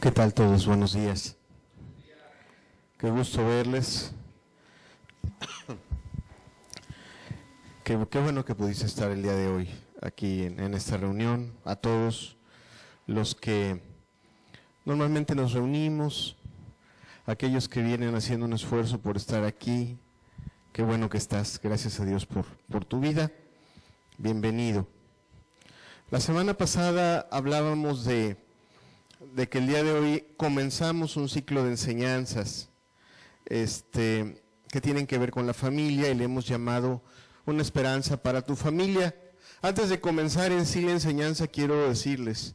¿Qué tal todos? Buenos días. Qué gusto verles. Qué bueno que pudiste estar el día de hoy aquí en esta reunión. A todos los que normalmente nos reunimos, aquellos que vienen haciendo un esfuerzo por estar aquí, qué bueno que estás. Gracias a Dios por tu vida. Bienvenido. La semana pasada hablábamos de que el día de hoy comenzamos un ciclo de enseñanzas que tienen que ver con la familia y le hemos llamado Una esperanza para tu familia. Antes de comenzar en sí la enseñanza, quiero decirles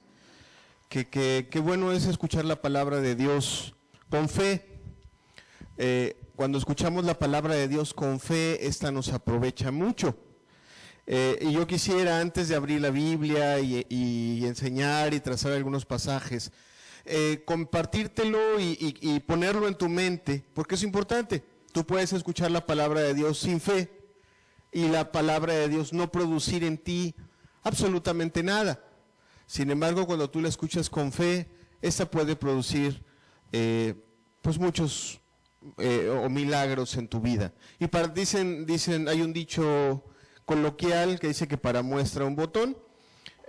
que bueno es escuchar la palabra de Dios con fe. Cuando escuchamos la palabra de Dios con fe, esta nos aprovecha mucho. Y yo quisiera, antes de abrir la Biblia y enseñar y trazar algunos pasajes, compartírtelo y ponerlo en tu mente, porque es importante. Tú puedes escuchar la palabra de Dios sin fe y la palabra de Dios no producir en ti absolutamente nada. Sin embargo, cuando tú la escuchas con fe, esta puede producir pues muchos o milagros en tu vida. Y dicen, hay un dicho coloquial que dice que para muestra un botón.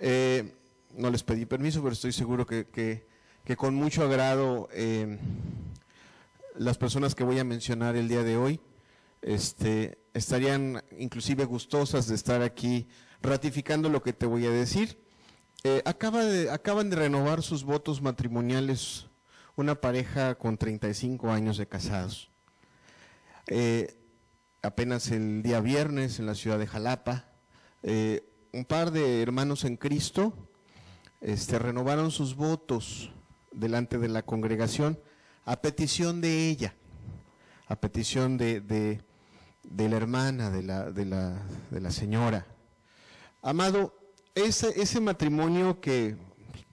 No les pedí permiso, pero estoy seguro que con mucho agrado las personas que voy a mencionar el día de hoy estarían inclusive gustosas de estar aquí ratificando lo que te voy a decir. Acaban de renovar sus votos matrimoniales una pareja con 35 años de casados. Apenas el día viernes en la ciudad de Jalapa, un par de hermanos en Cristo renovaron sus votos delante de la congregación a petición de ella, a petición de la hermana, de la señora. Amado, ese matrimonio que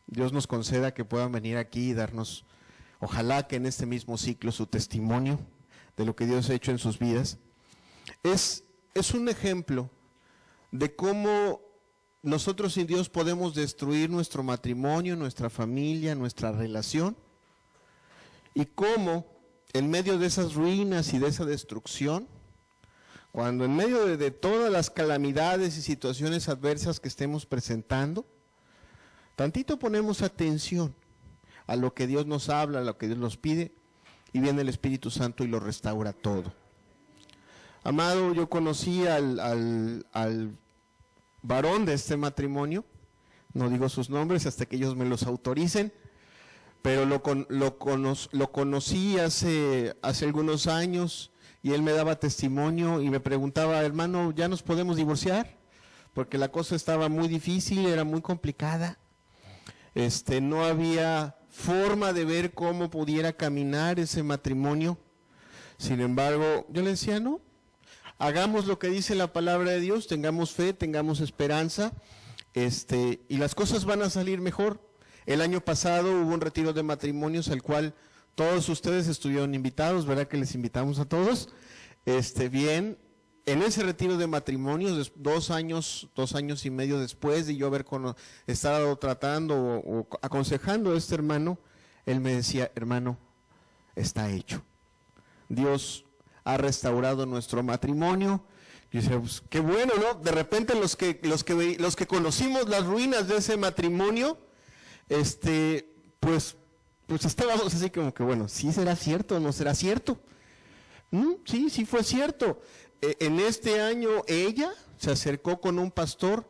Dios nos conceda que puedan venir aquí y darnos, ojalá que en este mismo ciclo, su testimonio de lo que Dios ha hecho en sus vidas, es un ejemplo de cómo nosotros sin Dios podemos destruir nuestro matrimonio, nuestra familia, nuestra relación, y cómo en medio de esas ruinas y de esa destrucción, cuando en medio de todas las calamidades y situaciones adversas que estemos presentando, tantito ponemos atención a lo que Dios nos habla, a lo que Dios nos pide, y viene el Espíritu Santo y lo restaura todo. Amado, yo conocí al varón de este matrimonio, no digo sus nombres hasta que ellos me los autoricen, pero lo conocí hace algunos años y él me daba testimonio y me preguntaba, hermano, ¿ya nos podemos divorciar? Porque la cosa estaba muy difícil, era muy complicada, no había forma de ver cómo pudiera caminar ese matrimonio. Sin embargo, yo le decía, no, hagamos lo que dice la palabra de Dios, tengamos fe, tengamos esperanza, y las cosas van a salir mejor. El año pasado hubo un retiro de matrimonios al cual todos ustedes estuvieron invitados, ¿verdad que les invitamos a todos? Bien, en ese retiro de matrimonios, 2 años y medio después de yo haber estado tratando o aconsejando a este hermano, él me decía, hermano, está hecho. Dios ha restaurado nuestro matrimonio. Y yo decía, pues, qué bueno, ¿no? De repente los que conocimos las ruinas de ese matrimonio, pues estábamos así como que, bueno, ¿sí será cierto o no será cierto? Sí fue cierto. En este año ella se acercó con un pastor,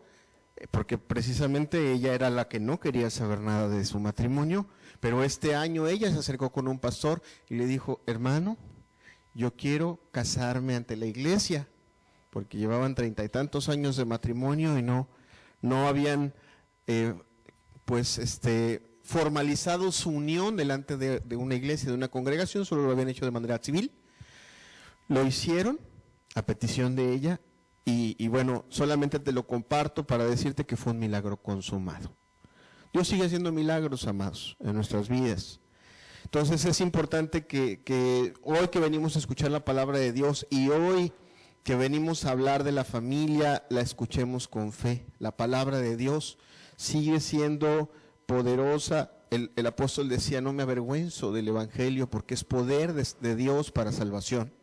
porque precisamente ella era la que no quería saber nada de su matrimonio, pero este año ella se acercó con un pastor y le dijo, hermano, yo quiero casarme ante la iglesia, porque llevaban 30 y tantos años de matrimonio y no habían formalizado su unión delante de una iglesia, de una congregación, solo lo habían hecho de manera civil. Lo hicieron a petición de ella y bueno, solamente te lo comparto para decirte que fue un milagro consumado. Dios sigue haciendo milagros, amados, en nuestras vidas. Entonces es importante que hoy que venimos a escuchar la palabra de Dios y hoy que venimos a hablar de la familia, la escuchemos con fe. La palabra de Dios sigue siendo poderosa, el apóstol decía, no me avergüenzo del evangelio porque es poder de Dios para salvación.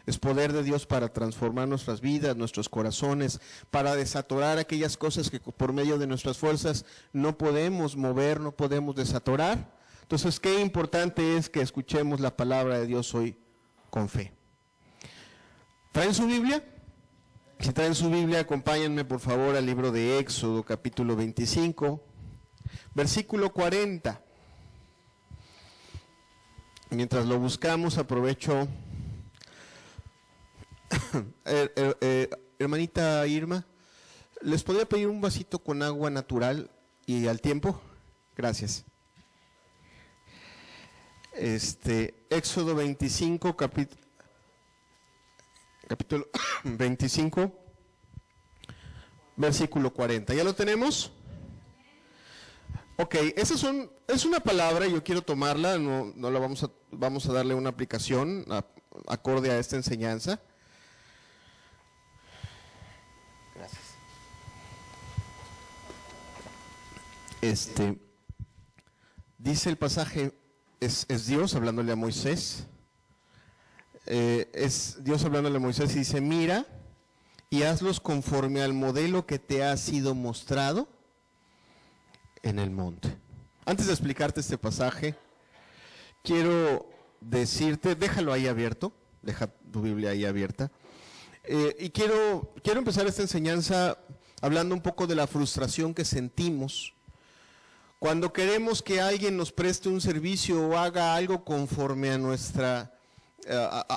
Es poder de Dios para transformar nuestras vidas, nuestros corazones, para desatorar aquellas cosas que por medio de nuestras fuerzas no podemos mover, no podemos desatorar. Entonces, qué importante es que escuchemos la palabra de Dios hoy con fe. ¿Traen su Biblia? Si traen su Biblia, acompáñenme por favor al libro de Éxodo, capítulo 25, versículo 40. Mientras lo buscamos, aprovecho... hermanita Irma, ¿les podría pedir un vasito con agua natural y al tiempo? Gracias. Éxodo 25, capítulo 25, versículo 40. ¿Ya lo tenemos? Ok, es una palabra, yo quiero tomarla, no la vamos a darle una aplicación acorde a esta enseñanza. Dice el pasaje, es Dios hablándole a Moisés, es Dios hablándole a Moisés y dice, mira y hazlos conforme al modelo que te ha sido mostrado en el monte. Antes de explicarte este pasaje, quiero decirte, déjalo ahí abierto, deja tu Biblia ahí abierta, y quiero empezar esta enseñanza hablando un poco de la frustración que sentimos cuando queremos que alguien nos preste un servicio o haga algo conforme a nuestra,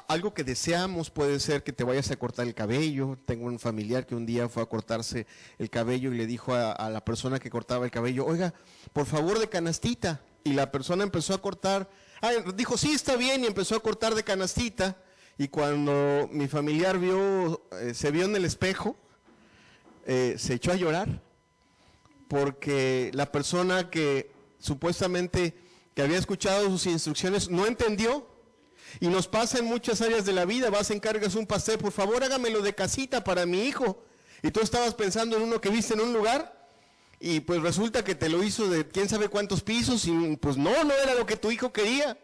algo que deseamos. Puede ser que te vayas a cortar el cabello. Tengo un familiar que un día fue a cortarse el cabello y le dijo a la persona que cortaba el cabello, oiga, por favor de canastita. Y la persona empezó a cortar, dijo, sí, está bien, y empezó a cortar de canastita. Y cuando mi familiar se vio en el espejo, se echó a llorar, porque la persona que supuestamente que había escuchado sus instrucciones no entendió. Y nos pasa en muchas áreas de la vida, vas, encargas un pastel, por favor hágamelo de casita para mi hijo. Y tú estabas pensando en uno que viste en un lugar, y pues resulta que te lo hizo de quién sabe cuántos pisos, y pues no era lo que tu hijo quería.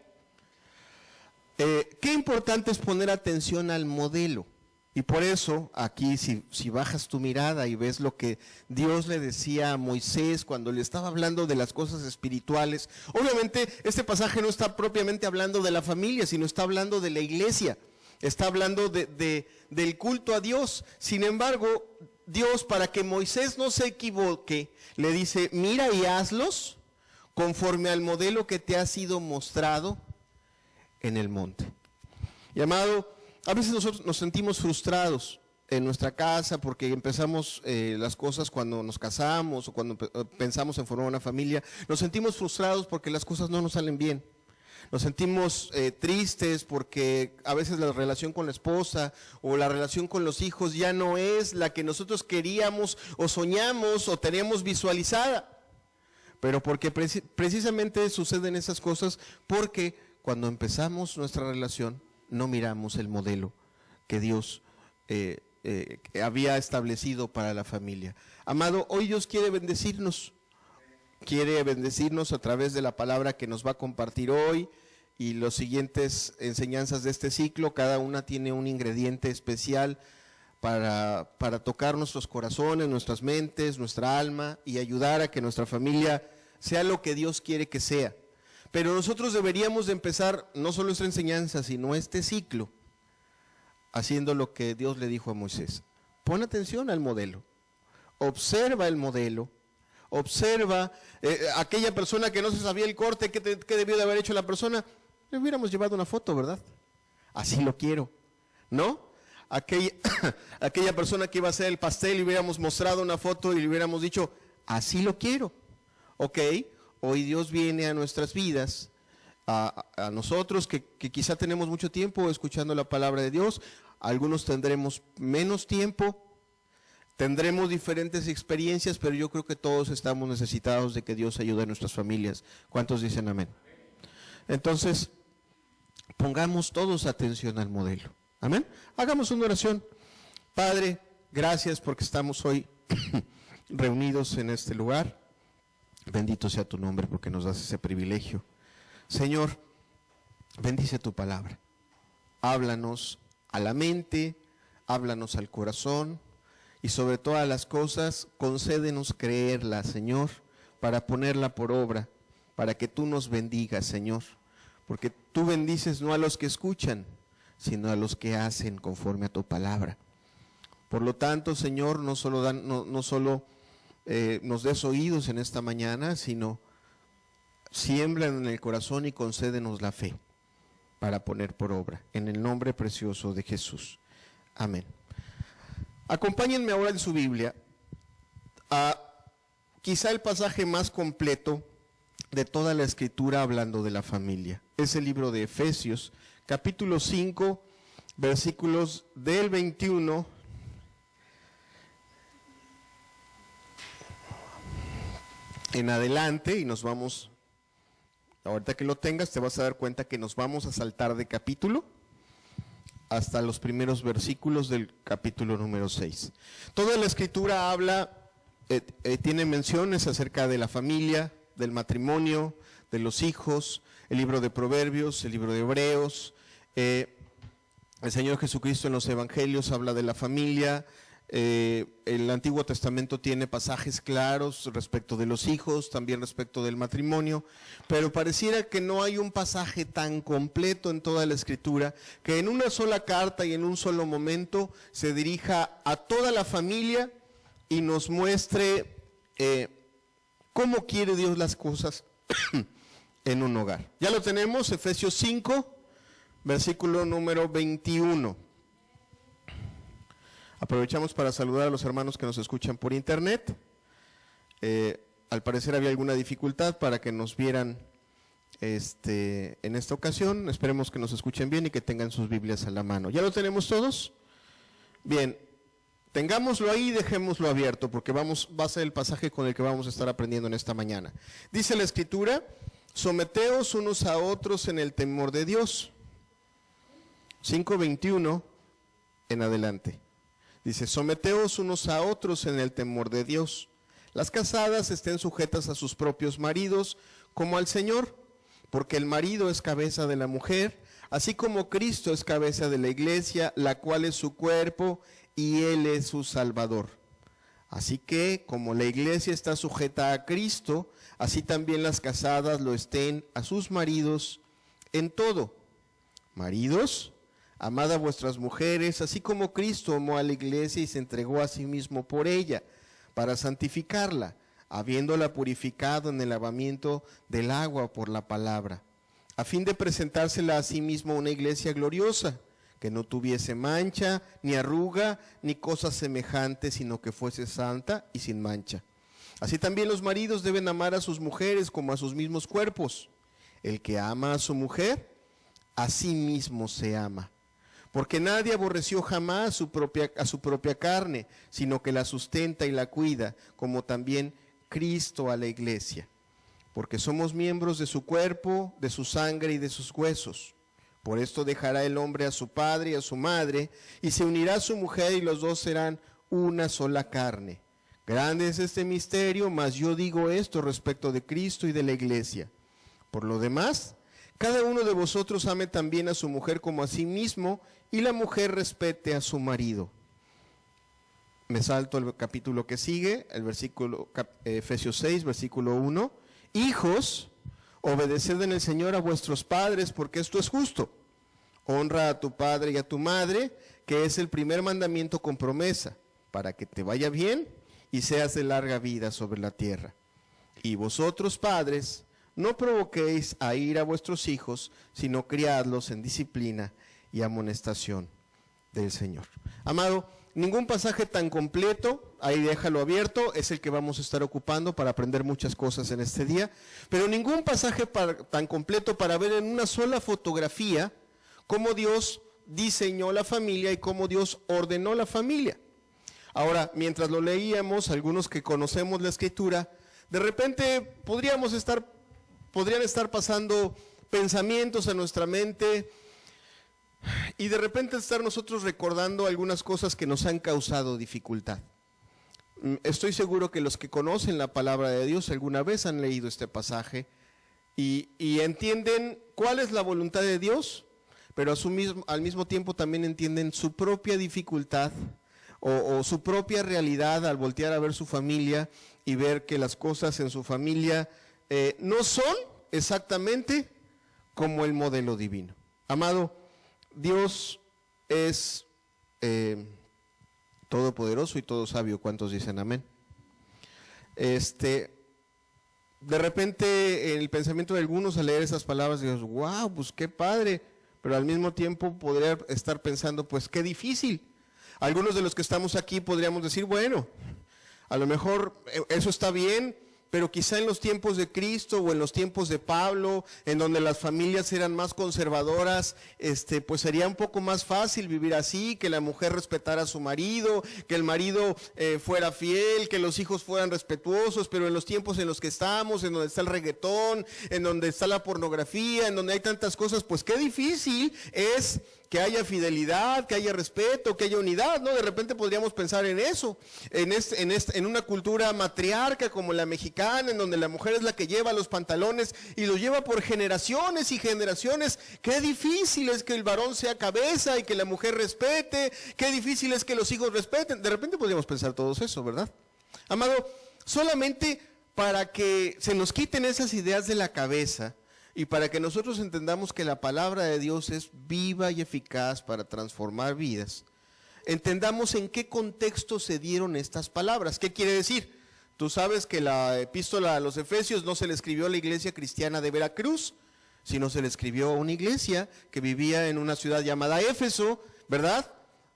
Qué importante es poner atención al modelo. Y por eso aquí si bajas tu mirada y ves lo que Dios le decía a Moisés cuando le estaba hablando de las cosas espirituales, obviamente este pasaje no está propiamente hablando de la familia, sino está hablando de la iglesia, está hablando del culto a Dios. Sin embargo, Dios, para que Moisés no se equivoque, le dice, mira y hazlos conforme al modelo que te ha sido mostrado en el monte. Y amado, a veces nosotros nos sentimos frustrados en nuestra casa porque empezamos las cosas cuando nos casamos o cuando pensamos en formar una familia. Nos sentimos frustrados porque las cosas no nos salen bien. Nos sentimos tristes porque a veces la relación con la esposa o la relación con los hijos ya no es la que nosotros queríamos o soñamos o teníamos visualizada. Pero porque precisamente suceden esas cosas porque cuando empezamos nuestra relación no miramos el modelo que Dios había establecido para la familia. Amado, hoy Dios quiere bendecirnos a través de la palabra que nos va a compartir hoy y las siguientes enseñanzas de este ciclo. Cada una tiene un ingrediente especial para tocar nuestros corazones, nuestras mentes, nuestra alma y ayudar a que nuestra familia sea lo que Dios quiere que sea. Pero nosotros deberíamos de empezar no solo esta enseñanza, sino este ciclo, haciendo lo que Dios le dijo a Moisés. Pon atención al modelo, observa el modelo, observa aquella persona que no se sabía el corte, ¿qué debió de haber hecho la persona? Le hubiéramos llevado una foto, ¿verdad? Así lo quiero, ¿no? Aquella persona que iba a hacer el pastel, le hubiéramos mostrado una foto y le hubiéramos dicho, así lo quiero, ¿ok? Hoy Dios viene a nuestras vidas, a nosotros que quizá tenemos mucho tiempo escuchando la palabra de Dios, algunos tendremos menos tiempo, tendremos diferentes experiencias, pero yo creo que todos estamos necesitados de que Dios ayude a nuestras familias. ¿Cuántos dicen amén? Entonces, pongamos todos atención al modelo. Amén. Hagamos una oración. Padre, gracias porque estamos hoy reunidos en este lugar. Bendito sea tu nombre porque nos das ese privilegio. Señor, bendice tu palabra. Háblanos a la mente, háblanos al corazón y sobre todas las cosas, concédenos creerla, Señor, para ponerla por obra, para que tú nos bendigas, Señor, porque tú bendices no a los que escuchan, sino a los que hacen conforme a tu palabra. Por lo tanto, Señor, no solo nos des oídos en esta mañana, sino siembra en el corazón y concédenos la fe para poner por obra, en el nombre precioso de Jesús. Amén. Acompáñenme ahora en su Biblia a quizá el pasaje más completo de toda la Escritura hablando de la familia. Es el libro de Efesios, capítulo 5, versículos del 21 en adelante, y nos vamos, ahorita que lo tengas te vas a dar cuenta que nos vamos a saltar de capítulo hasta los primeros versículos del capítulo número 6. Toda la Escritura habla, tiene menciones acerca de la familia, del matrimonio, de los hijos, el libro de Proverbios, el libro de Hebreos, el Señor Jesucristo en los Evangelios habla de la familia. El Antiguo Testamento tiene pasajes claros respecto de los hijos, también respecto del matrimonio, pero pareciera que no hay un pasaje tan completo en toda la Escritura que en una sola carta y en un solo momento se dirija a toda la familia y nos muestre cómo quiere Dios las cosas en un hogar. Ya lo tenemos, Efesios 5, versículo número 21. Aprovechamos para saludar a los hermanos que nos escuchan por internet. Al parecer había alguna dificultad para que nos vieran en esta ocasión. Esperemos que nos escuchen bien y que tengan sus Biblias a la mano. ¿Ya lo tenemos todos? Bien, tengámoslo ahí y dejémoslo abierto porque va a ser el pasaje con el que vamos a estar aprendiendo en esta mañana. Dice la Escritura: someteos unos a otros en el temor de Dios. 5:21 en adelante. Dice: someteos unos a otros en el temor de Dios. Las casadas estén sujetas a sus propios maridos como al Señor, porque el marido es cabeza de la mujer, así como Cristo es cabeza de la iglesia, la cual es su cuerpo y Él es su Salvador. Así que, como la iglesia está sujeta a Cristo, así también las casadas lo estén a sus maridos en todo. Maridos, amad a vuestras mujeres, así como Cristo amó a la iglesia y se entregó a sí mismo por ella, para santificarla, habiéndola purificado en el lavamiento del agua por la palabra, a fin de presentársela a sí mismo una iglesia gloriosa, que no tuviese mancha, ni arruga, ni cosa semejante, sino que fuese santa y sin mancha. Así también los maridos deben amar a sus mujeres como a sus mismos cuerpos. El que ama a su mujer, a sí mismo se ama. Porque nadie aborreció jamás a su propia carne, sino que la sustenta y la cuida, como también Cristo a la iglesia. Porque somos miembros de su cuerpo, de su sangre y de sus huesos. Por esto dejará el hombre a su padre y a su madre, y se unirá a su mujer, y los dos serán una sola carne. Grande es este misterio, mas yo digo esto respecto de Cristo y de la iglesia. Por lo demás, cada uno de vosotros ame también a su mujer como a sí mismo, y la mujer respete a su marido. Me salto el capítulo que sigue, el versículo, Efesios 6, versículo 1. Hijos, obedeced en el Señor a vuestros padres, porque esto es justo. Honra a tu padre y a tu madre, que es el primer mandamiento con promesa, para que te vaya bien y seas de larga vida sobre la tierra. Y vosotros, padres, no provoquéis a ira a vuestros hijos, sino criadlos en disciplina y amonestación del Señor. Amado, ningún pasaje tan completo, ahí déjalo abierto, es el que vamos a estar ocupando para aprender muchas cosas en este día, pero ningún pasaje tan completo para ver en una sola fotografía cómo Dios diseñó la familia y cómo Dios ordenó la familia. Ahora, mientras lo leíamos, algunos que conocemos la Escritura, de repente podrían estar pasando pensamientos en nuestra mente y de repente estar nosotros recordando algunas cosas que nos han causado dificultad. Estoy seguro que los que conocen la palabra de Dios alguna vez han leído este pasaje y entienden cuál es la voluntad de Dios, pero al mismo tiempo también entienden su propia dificultad o su propia realidad al voltear a ver su familia y ver que las cosas en su familia no son exactamente como el modelo divino. Amado, Dios es todopoderoso y todo sabio. ¿Cuántos dicen amén? De repente el pensamiento de algunos al leer esas palabras, dices, wow, pues qué padre, pero al mismo tiempo podría estar pensando, pues qué difícil. Algunos de los que estamos aquí podríamos decir, bueno, a lo mejor eso está bien, pero quizá en los tiempos de Cristo o en los tiempos de Pablo, en donde las familias eran más conservadoras, pues sería un poco más fácil vivir así, que la mujer respetara a su marido, que el marido fuera fiel, que los hijos fueran respetuosos, pero en los tiempos en los que estamos, en donde está el reggaetón, en donde está la pornografía, en donde hay tantas cosas, pues qué difícil es que haya fidelidad, que haya respeto, que haya unidad, ¿no? De repente podríamos pensar en eso, en una cultura matriarca como la mexicana, en donde la mujer es la que lleva los pantalones y los lleva por generaciones y generaciones. Qué difícil es que el varón sea cabeza y que la mujer respete, qué difícil es que los hijos respeten. De repente podríamos pensar todos eso, ¿verdad? Amado, solamente para que se nos quiten esas ideas de la cabeza, y para que nosotros entendamos que la palabra de Dios es viva y eficaz para transformar vidas, entendamos en qué contexto se dieron estas palabras. ¿Qué quiere decir? Tú sabes que la epístola a los Efesios no se le escribió a la iglesia cristiana de Veracruz, sino se le escribió a una iglesia que vivía en una ciudad llamada Éfeso, ¿verdad?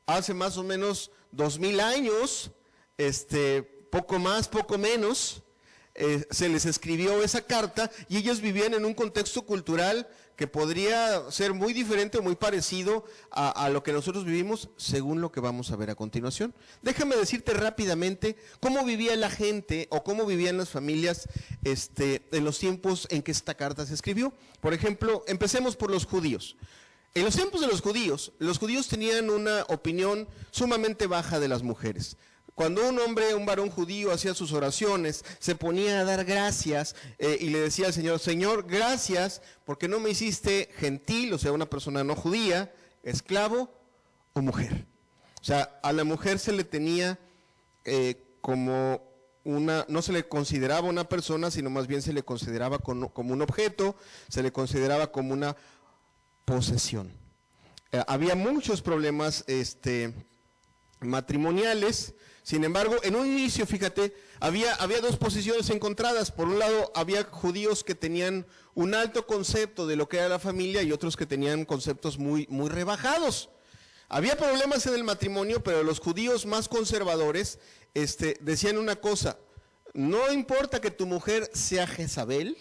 Hace más o menos 2000 años, poco más, poco menos. Se les escribió esa carta y ellos vivían en un contexto cultural que podría ser muy diferente o muy parecido a lo que nosotros vivimos, según lo que vamos a ver a continuación. Déjame decirte rápidamente cómo vivía la gente o cómo vivían las familias en los tiempos en que esta carta se escribió. Por ejemplo, empecemos por los judíos. En los tiempos de los judíos tenían una opinión sumamente baja de las mujeres. Cuando un varón judío hacía sus oraciones, se ponía a dar gracias y le decía al Señor, Señor, gracias porque no me hiciste gentil, o sea, una persona no judía, esclavo o mujer. O sea, a la mujer se le tenía no se le consideraba una persona, sino más bien se le consideraba como un objeto, se le consideraba como una posesión. Había muchos problemas matrimoniales. Sin embargo, en un inicio, fíjate, había dos posiciones encontradas. Por un lado, había judíos que tenían un alto concepto de lo que era la familia y otros que tenían conceptos muy, muy rebajados. Había problemas en el matrimonio, pero los judíos más conservadores decían una cosa: no importa que tu mujer sea Jezabel,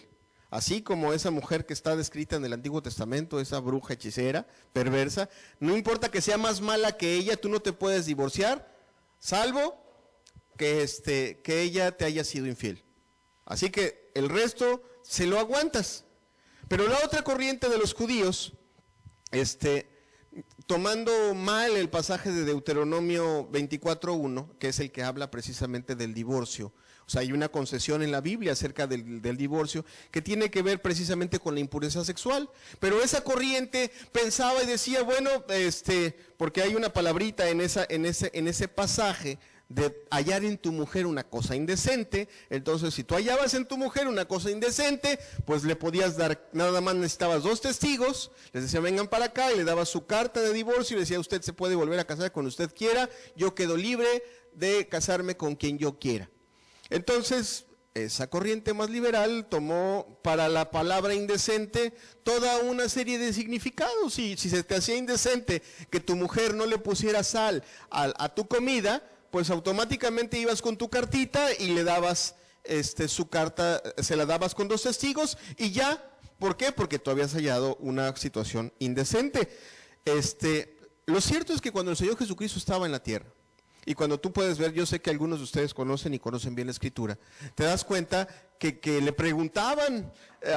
así como esa mujer que está descrita en el Antiguo Testamento, esa bruja hechicera, perversa, no importa que sea más mala que ella, tú no te puedes divorciar, salvo que ella te haya sido infiel. Así que el resto se lo aguantas. Pero la otra corriente de los judíos, tomando mal el pasaje de Deuteronomio 24:1, que es el que habla precisamente del divorcio. O sea, hay una concesión en la Biblia acerca del divorcio que tiene que ver precisamente con la impureza sexual. Pero esa corriente pensaba y decía, bueno, porque hay una palabrita en ese pasaje de hallar en tu mujer una cosa indecente. Entonces, si tú hallabas en tu mujer una cosa indecente, pues le podías dar, nada más necesitabas 2 testigos, les decía, vengan para acá, y le dabas su carta de divorcio y le decía, usted se puede volver a casar cuando usted quiera, yo quedo libre de casarme con quien yo quiera. Entonces, esa corriente más liberal tomó para la palabra indecente toda una serie de significados. Y si se te hacía indecente que tu mujer no le pusiera sal a tu comida, pues automáticamente ibas con tu cartita y le dabas su carta, se la dabas con 2 testigos y ya. ¿Por qué? Porque tú habías hallado una situación indecente. Lo cierto es que cuando el Señor Jesucristo estaba en la tierra, y cuando tú puedes ver, yo sé que algunos de ustedes conocen y conocen bien la Escritura, te das cuenta que le preguntaban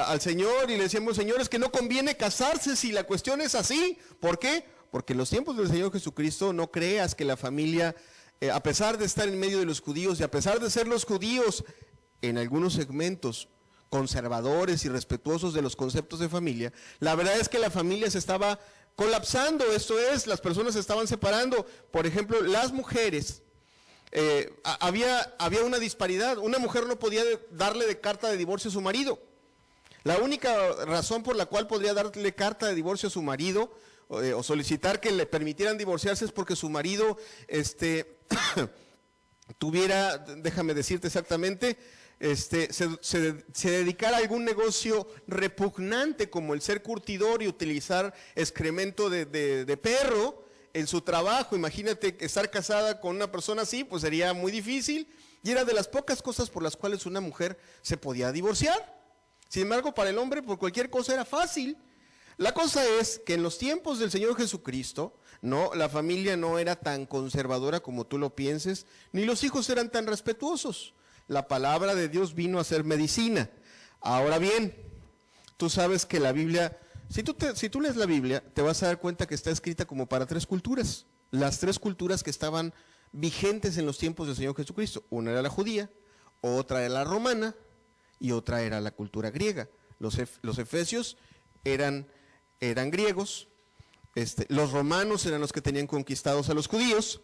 al Señor y le decíamos, Señor, es que no conviene casarse si la cuestión es así. ¿Por qué? Porque en los tiempos del Señor Jesucristo no creas que la familia a pesar de estar en medio de los judíos y a pesar de ser los judíos en algunos segmentos conservadores y respetuosos de los conceptos de familia, la verdad es que la familia se estaba colapsando, esto es, las personas se estaban separando. Por ejemplo, las mujeres, había una disparidad, una mujer no podía darle de carta de divorcio a su marido. La única razón por la cual podría darle carta de divorcio a su marido o solicitar que le permitieran divorciarse es porque su marido tuviera, déjame decirte exactamente, se dedicara a algún negocio repugnante como el ser curtidor y utilizar excremento de perro en su trabajo. Imagínate estar casada con una persona así, pues sería muy difícil, y era de las pocas cosas por las cuales una mujer se podía divorciar. Sin embargo, para el hombre por cualquier cosa era fácil. La cosa es que en los tiempos del Señor Jesucristo, no, la familia no era tan conservadora como tú lo pienses, ni los hijos eran tan respetuosos. La palabra de Dios vino a ser medicina. Ahora bien, tú sabes que la Biblia, si tú lees la Biblia, te vas a dar cuenta que está escrita como para 3 culturas. Las 3 culturas que estaban vigentes en los tiempos del Señor Jesucristo. Una era la judía, otra era la romana y otra era la cultura griega. Los efesios eran griegos, los romanos eran los que tenían conquistados a los judíos,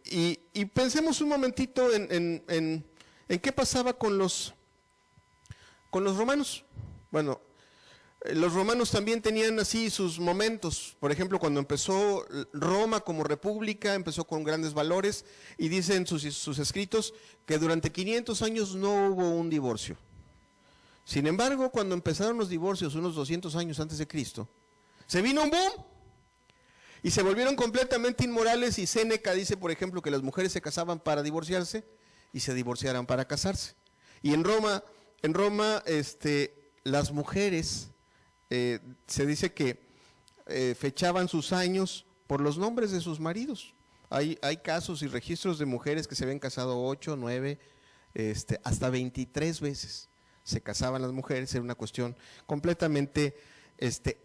y pensemos un momentito en qué pasaba con los romanos. Bueno, los romanos también tenían así sus momentos. Por ejemplo, cuando empezó Roma como república, empezó con grandes valores, y dicen sus escritos que durante 500 años no hubo un divorcio. Sin embargo, cuando empezaron los divorcios, unos 200 años antes de Cristo, se vino un boom y se volvieron completamente inmorales. Y Séneca dice, por ejemplo, que las mujeres se casaban para divorciarse y se divorciaran para casarse. Y en Roma, las mujeres, se dice que fechaban sus años por los nombres de sus maridos. Hay casos y registros de mujeres que se habían casado 8, 9, hasta 23 veces. Se casaban las mujeres, era una cuestión completamente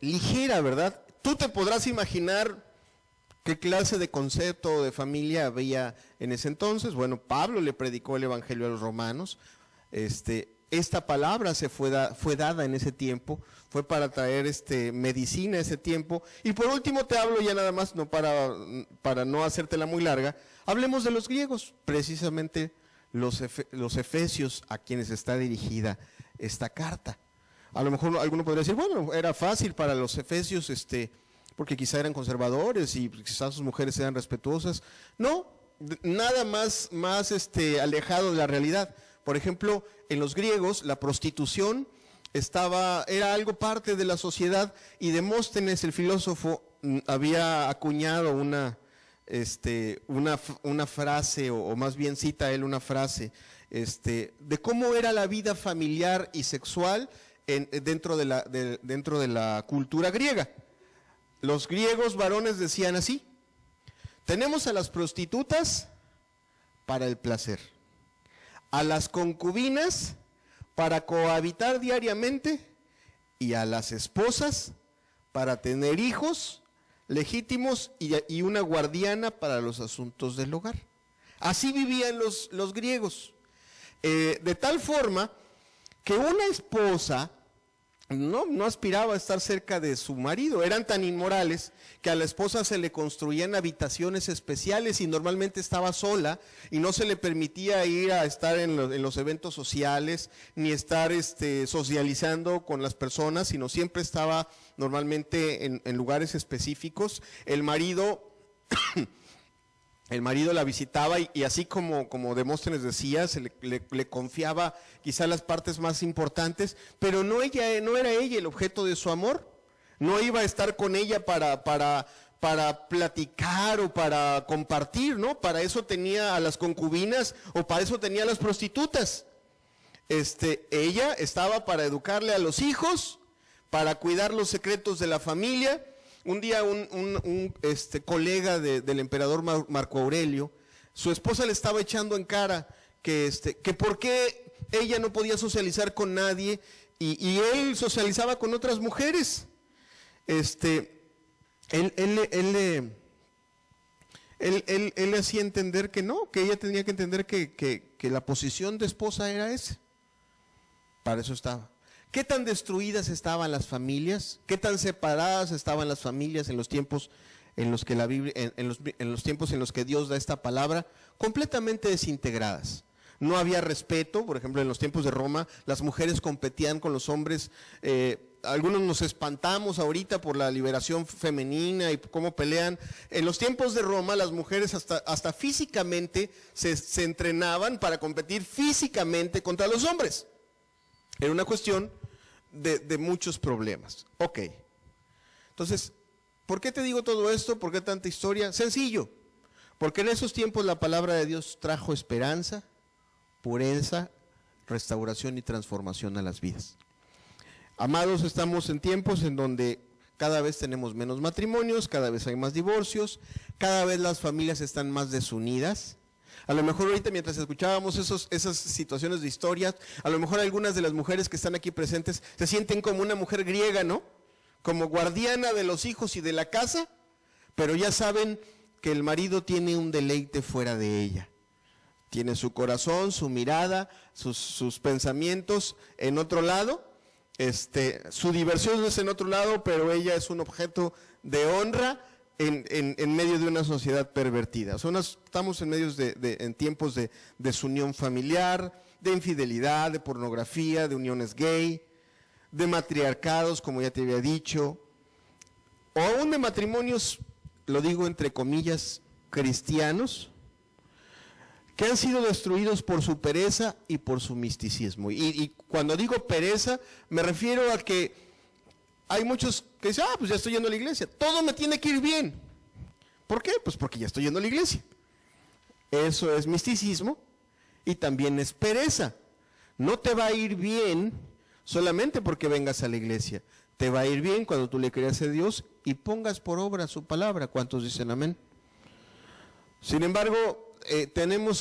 ligera, ¿verdad? Tú te podrás imaginar qué clase de concepto de familia había en ese entonces. Bueno, Pablo le predicó el evangelio a los romanos. Esta palabra fue dada en ese tiempo, fue para traer medicina a ese tiempo. Y por último te hablo ya nada más, no para no hacértela muy larga, hablemos de los griegos, precisamente los efesios a quienes está dirigida esta carta. A lo mejor alguno podría decir, bueno, era fácil para los efesios, porque quizá eran conservadores y quizás sus mujeres eran respetuosas. No, nada más alejado de la realidad. Por ejemplo, en los griegos la prostitución era algo parte de la sociedad, y Demóstenes, el filósofo, había acuñado una frase, o más bien cita él una frase, de cómo era la vida familiar y sexual dentro de la cultura griega. Los griegos varones decían así: tenemos a las prostitutas para el placer, a las concubinas para cohabitar diariamente, y a las esposas para tener hijos legítimos y una guardiana para los asuntos del hogar. Así vivían los griegos, de tal forma que una esposa no aspiraba a estar cerca de su marido. Eran tan inmorales que a la esposa se le construían habitaciones especiales, y normalmente estaba sola y no se le permitía ir a estar en los eventos sociales ni estar socializando con las personas, sino siempre estaba normalmente en lugares específicos. El marido la visitaba, y así como Demóstenes decía, le confiaba quizá las partes más importantes, pero no era ella el objeto de su amor. No iba a estar con ella para platicar o para compartir, ¿no? Para eso tenía a las concubinas, o para eso tenía a las prostitutas. Ella estaba para educarle a los hijos, para cuidar los secretos de la familia. Un día un colega del emperador Marco Aurelio, su esposa le estaba echando en cara que por qué ella no podía socializar con nadie, y él socializaba con otras mujeres. Él él le hacía entender que no, que ella tenía que entender que la posición de esposa era esa. Para eso estaba. ¿Qué tan destruidas estaban las familias? ¿Qué tan separadas estaban las familias en los tiempos en los que la Biblia, en los tiempos en los que Dios da esta palabra? Completamente desintegradas. No había respeto. Por ejemplo, en los tiempos de Roma, las mujeres competían con los hombres. Algunos nos espantamos ahorita por la liberación femenina y cómo pelean. En los tiempos de Roma, las mujeres hasta físicamente se entrenaban para competir físicamente contra los hombres. Era una cuestión de muchos problemas. Ok. Entonces, ¿por qué te digo todo esto? ¿Por qué tanta historia? Sencillo. Porque en esos tiempos la palabra de Dios trajo esperanza, pureza, restauración y transformación a las vidas. Amados, estamos en tiempos en donde cada vez tenemos menos matrimonios, cada vez hay más divorcios, cada vez las familias están más desunidas. A lo mejor ahorita mientras escuchábamos esas situaciones de historias, a lo mejor algunas de las mujeres que están aquí presentes se sienten como una mujer griega, ¿no? Como guardiana de los hijos y de la casa, pero ya saben que el marido tiene un deleite fuera de ella. Tiene su corazón, su mirada, sus pensamientos en otro lado. Su diversión es en otro lado, pero ella es un objeto de honra en medio de una sociedad pervertida. Estamos en tiempos de desunión familiar, de infidelidad, de pornografía, de uniones gay, de matriarcados, como ya te había dicho, o aún de matrimonios, lo digo entre comillas, cristianos, que han sido destruidos por su pereza y por su misticismo. Y cuando digo pereza, me refiero a que hay muchos que dicen, pues ya estoy yendo a la iglesia, todo me tiene que ir bien. ¿Por qué? Pues porque ya estoy yendo a la iglesia. Eso es misticismo y también es pereza. No te va a ir bien solamente porque vengas a la iglesia. Te va a ir bien cuando tú le creas a Dios y pongas por obra su palabra. ¿Cuántos dicen amén? Sin embargo,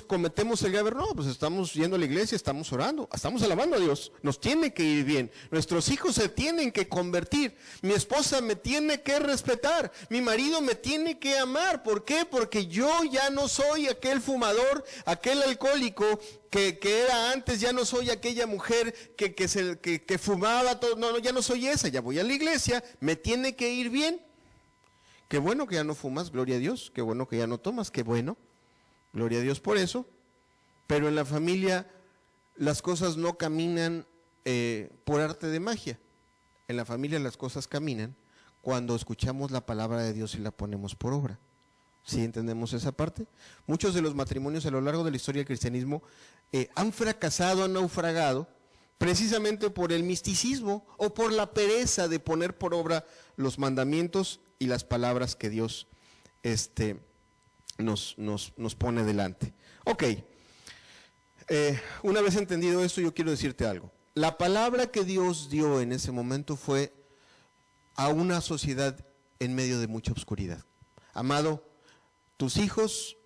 cometemos el grave error. Pues estamos yendo a la iglesia, estamos orando, estamos alabando a Dios, nos tiene que ir bien, nuestros hijos se tienen que convertir, mi esposa me tiene que respetar, mi marido me tiene que amar. ¿Por qué? Porque yo ya no soy aquel fumador, aquel alcohólico que era antes, ya no soy aquella mujer que fumaba todo. No, ya no soy esa, ya voy a la iglesia, me tiene que ir bien. Qué bueno que ya no fumas, gloria a Dios, qué bueno que ya no tomas, qué bueno. Gloria a Dios por eso, pero en la familia las cosas no caminan por arte de magia. En la familia las cosas caminan cuando escuchamos la palabra de Dios y la ponemos por obra. ¿Sí entendemos esa parte? Muchos de los matrimonios a lo largo de la historia del cristianismo han fracasado, han naufragado, precisamente por el misticismo o por la pereza de poner por obra los mandamientos y las palabras que Dios nos pone delante. Ok, una vez entendido esto, yo quiero decirte algo. La palabra que Dios dio en ese momento fue a una sociedad en medio de mucha oscuridad. Amado, tus hijos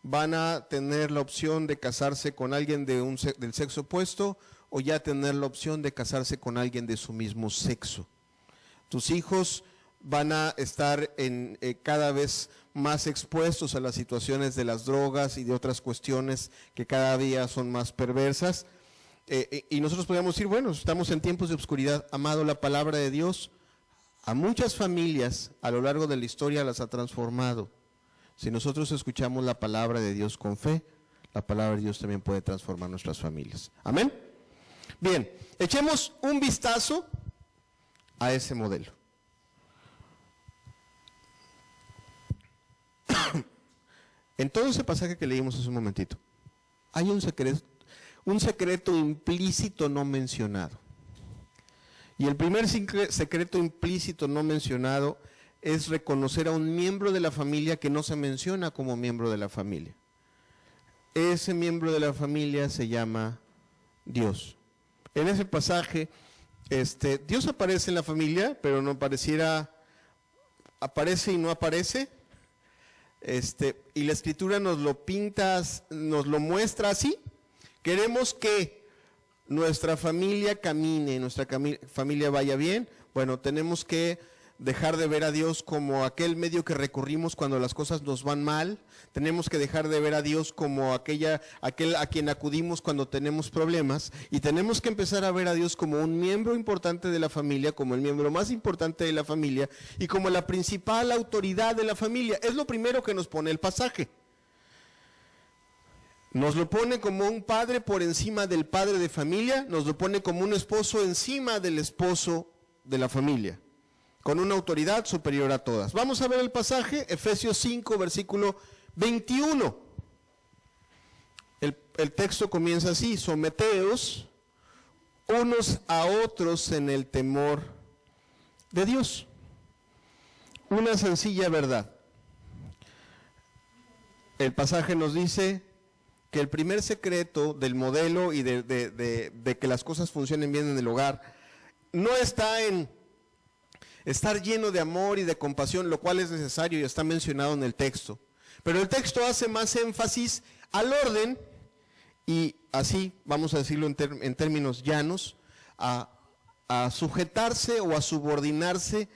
van a tener la opción de casarse con alguien del sexo opuesto o ya tener la opción de casarse con alguien de su mismo sexo. Tus hijos van a estar cada vez más expuestos a las situaciones de las drogas y de otras cuestiones que cada día son más perversas. Y nosotros podríamos decir, bueno, estamos en tiempos de oscuridad. Amado, la palabra de Dios a muchas familias a lo largo de la historia las ha transformado. Si nosotros escuchamos la palabra de Dios con fe, la palabra de Dios también puede transformar nuestras familias. ¿Amén? Bien, echemos un vistazo a ese modelo. En todo ese pasaje que leímos hace un momentito, hay un secreto implícito no mencionado. Y el primer secreto implícito no mencionado es reconocer a un miembro de la familia que no se menciona como miembro de la familia. Ese miembro de la familia se llama Dios. En ese pasaje, Dios aparece en la familia, pero no pareciera, aparece y no aparece. Y la Escritura nos lo pinta, nos lo muestra así. Queremos que nuestra familia camine, nuestra familia vaya bien. Bueno, tenemos que dejar de ver a Dios como aquel medio que recurrimos cuando las cosas nos van mal. Tenemos que dejar de ver a Dios como aquel a quien acudimos cuando tenemos problemas. Y tenemos que empezar a ver a Dios como un miembro importante de la familia, como el miembro más importante de la familia y como la principal autoridad de la familia. Es lo primero que nos pone el pasaje. Nos lo pone como un padre por encima del padre de familia, nos lo pone como un esposo encima del esposo de la familia, con una autoridad superior a todas. Vamos a ver el pasaje, Efesios 5, versículo 21. El texto comienza así: someteos unos a otros en el temor de Dios. Una sencilla verdad. El pasaje nos dice que el primer secreto del modelo y de que las cosas funcionen bien en el hogar no está en estar lleno de amor y de compasión, lo cual es necesario y está mencionado en el texto. Pero el texto hace más énfasis al orden y así, vamos a decirlo en términos llanos, a sujetarse o a subordinarse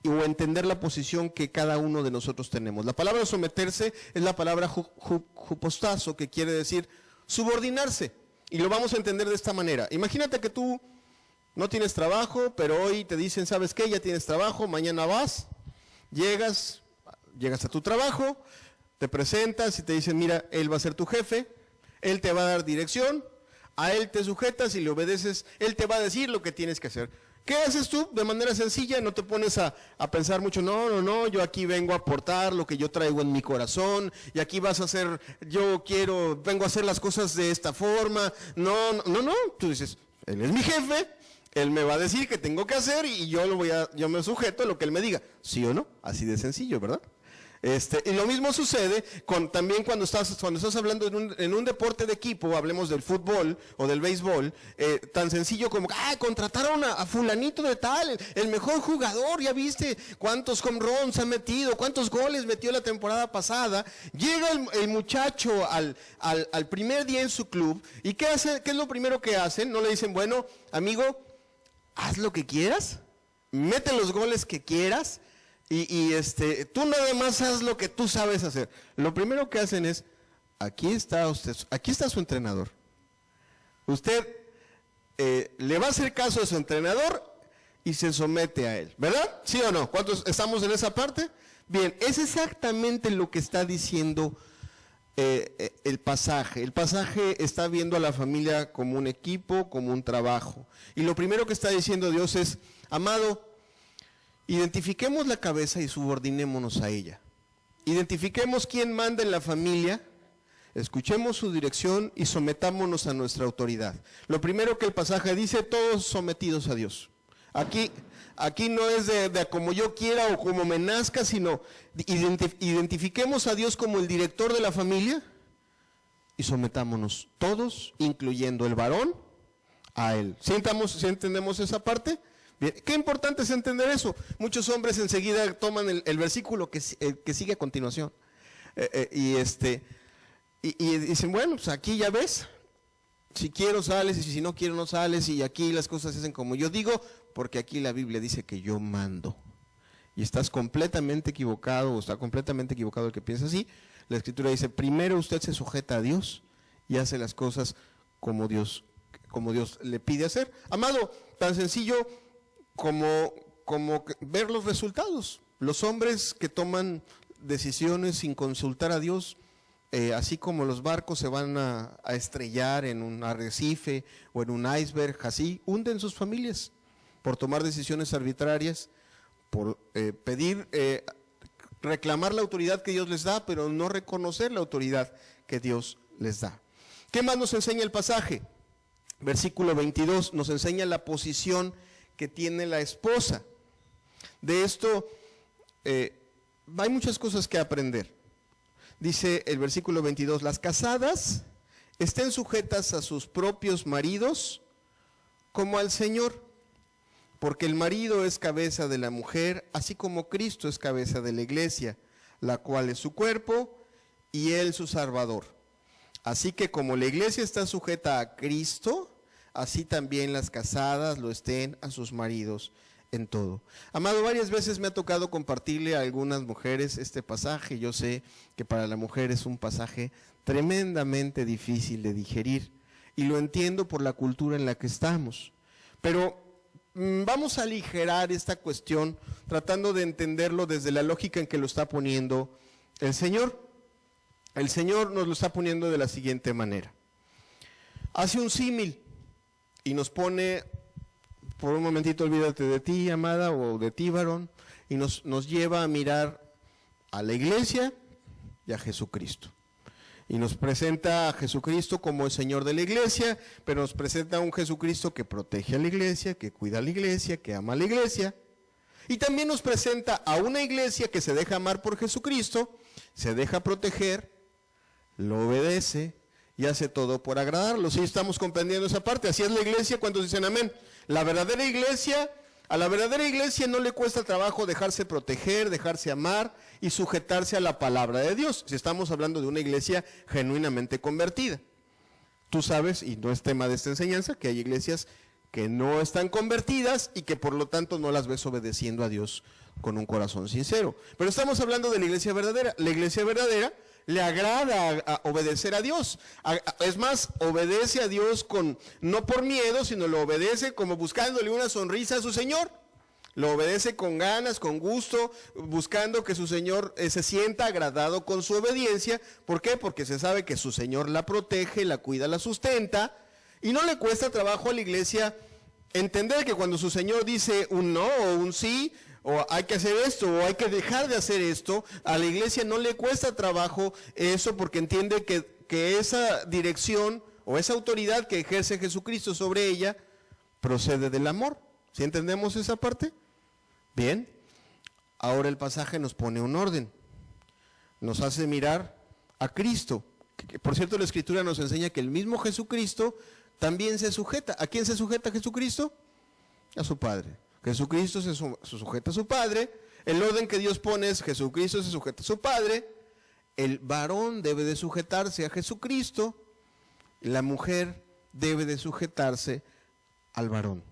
o entender la posición que cada uno de nosotros tenemos. La palabra someterse es la palabra hupostazo, que quiere decir subordinarse. Y lo vamos a entender de esta manera. Imagínate que tú no tienes trabajo, pero hoy te dicen, ¿sabes qué? Ya tienes trabajo, mañana vas, llegas a tu trabajo, te presentas y te dicen, mira, él va a ser tu jefe, él te va a dar dirección, a él te sujetas y le obedeces, él te va a decir lo que tienes que hacer. ¿Qué haces tú? De manera sencilla, no te pones a pensar mucho, no, yo aquí vengo a aportar lo que yo traigo en mi corazón, y aquí vas a hacer, vengo a hacer las cosas de esta forma. No, tú dices, él es mi jefe, él me va a decir qué tengo que hacer y yo me sujeto a lo que él me diga. ¿Sí o no? Así de sencillo, ¿verdad? Y lo mismo sucede también cuando estás hablando en un deporte de equipo, hablemos del fútbol o del béisbol, tan sencillo como, contrataron a fulanito de tal, el mejor jugador, ya viste cuántos home runs ha metido, cuántos goles metió la temporada pasada. Llega el muchacho al primer día en su club, y ¿qué hace? ¿Qué es lo primero que hacen? No le dicen, bueno, amigo, haz lo que quieras, mete los goles que quieras, y tú nada más haz lo que tú sabes hacer. Lo primero que hacen es, aquí está su entrenador. Usted le va a hacer caso a su entrenador y se somete a él, ¿verdad? ¿Sí o no? ¿Cuántos estamos en esa parte? Bien, es exactamente lo que está diciendo el pasaje. El pasaje está viendo a la familia como un equipo, como un trabajo. Y lo primero que está diciendo Dios es, amado, identifiquemos la cabeza y subordinémonos a ella. Identifiquemos quién manda en la familia, escuchemos su dirección y sometámonos a nuestra autoridad. Lo primero que el pasaje dice, todos sometidos a Dios. Aquí no es de como yo quiera o como me nazca, sino identifiquemos a Dios como el director de la familia y sometámonos todos, incluyendo el varón, a él. ¿Sí entendemos esa parte? Bien, qué importante es entender eso. Muchos hombres enseguida toman el versículo que sigue a continuación y dicen, bueno, pues aquí ya ves, si quiero sales y si no quiero no sales, y aquí las cosas se hacen como yo digo, porque aquí la Biblia dice que yo mando. Y estás completamente equivocado, o está completamente equivocado el que piensa así. La Escritura dice, primero usted se sujeta a Dios y hace las cosas como Dios le pide hacer. Amado, tan sencillo como ver los resultados. Los hombres que toman decisiones sin consultar a Dios, así como los barcos se van a estrellar en un arrecife o en un iceberg, así hunden sus familias por tomar decisiones arbitrarias, por reclamar la autoridad que Dios les da, pero no reconocer la autoridad que Dios les da. ¿Qué más nos enseña el pasaje? Versículo 22 nos enseña la posición que tiene la esposa. De esto hay muchas cosas que aprender. Dice el versículo 22, las casadas estén sujetas a sus propios maridos como al Señor, porque el marido es cabeza de la mujer, así como Cristo es cabeza de la iglesia, la cual es su cuerpo y él su salvador. Así que como la iglesia está sujeta a Cristo, así también las casadas lo estén a sus maridos en todo. Amado, varias veces me ha tocado compartirle a algunas mujeres este pasaje. Yo sé que para la mujer es un pasaje tremendamente difícil de digerir y lo entiendo por la cultura en la que estamos. Pero vamos a aligerar esta cuestión tratando de entenderlo desde la lógica en que lo está poniendo el Señor. El Señor nos lo está poniendo de la siguiente manera. Hace un símil y nos pone, por un momentito olvídate de ti, amada, o de ti, varón, y nos lleva a mirar a la iglesia y a Jesucristo. Y nos presenta a Jesucristo como el Señor de la iglesia, pero nos presenta a un Jesucristo que protege a la iglesia, que cuida a la iglesia, que ama a la iglesia. Y también nos presenta a una iglesia que se deja amar por Jesucristo, se deja proteger, lo obedece y hace todo por agradarlo. ¿Sí estamos comprendiendo esa parte? Así es la iglesia. ¿Cuántos dicen amén? La verdadera iglesia, a la verdadera iglesia no le cuesta trabajo dejarse proteger, dejarse amar y sujetarse a la palabra de Dios. Si estamos hablando de una iglesia genuinamente convertida. Tú sabes, y no es tema de esta enseñanza, que hay iglesias que no están convertidas y que por lo tanto no las ves obedeciendo a Dios con un corazón sincero. Pero estamos hablando de la iglesia verdadera. La iglesia verdadera le agrada a obedecer a Dios. Es más, obedece a Dios no por miedo, sino lo obedece como buscándole una sonrisa a su Señor. Lo obedece con ganas, con gusto, buscando que su Señor se sienta agradado con su obediencia. ¿Por qué? Porque se sabe que su Señor la protege, la cuida, la sustenta. Y no le cuesta trabajo a la iglesia entender que cuando su Señor dice un no o un sí, o hay que hacer esto, o hay que dejar de hacer esto, a la iglesia no le cuesta trabajo eso, porque entiende que esa dirección o esa autoridad que ejerce Jesucristo sobre ella procede del amor. ¿Sí entendemos esa parte? Bien, ahora el pasaje nos pone un orden, nos hace mirar a Cristo. Por cierto, la Escritura nos enseña que el mismo Jesucristo también se sujeta. ¿A quién se sujeta Jesucristo? A su Padre. Jesucristo se sujeta a su Padre. El orden que Dios pone es Jesucristo se sujeta a su Padre. El varón debe de sujetarse a Jesucristo. La mujer debe de sujetarse al varón.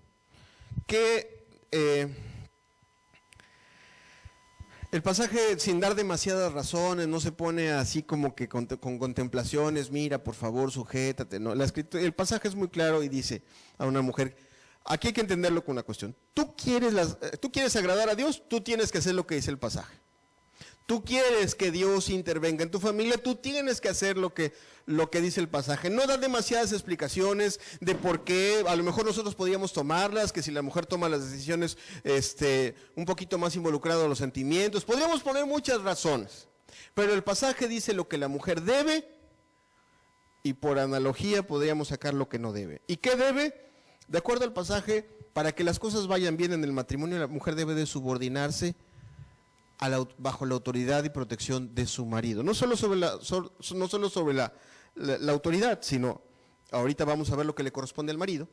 El pasaje, sin dar demasiadas razones, no se pone así como que con contemplaciones, mira, por favor, sujétate. No, el pasaje es muy claro y dice a una mujer, aquí hay que entenderlo con una cuestión. Tú quieres agradar a Dios, tú tienes que hacer lo que dice el pasaje. Tú quieres que Dios intervenga en tu familia, tú tienes que hacer lo que dice el pasaje. No da demasiadas explicaciones de por qué, a lo mejor nosotros podríamos tomarlas, que si la mujer toma las decisiones un poquito más involucrado a los sentimientos, podríamos poner muchas razones. Pero el pasaje dice lo que la mujer debe y por analogía podríamos sacar lo que no debe. ¿Y qué debe? De acuerdo al pasaje, para que las cosas vayan bien en el matrimonio, la mujer debe de subordinarse bajo la autoridad y protección de su marido. No solo sobre la autoridad, sino, ahorita vamos a ver lo que le corresponde al marido,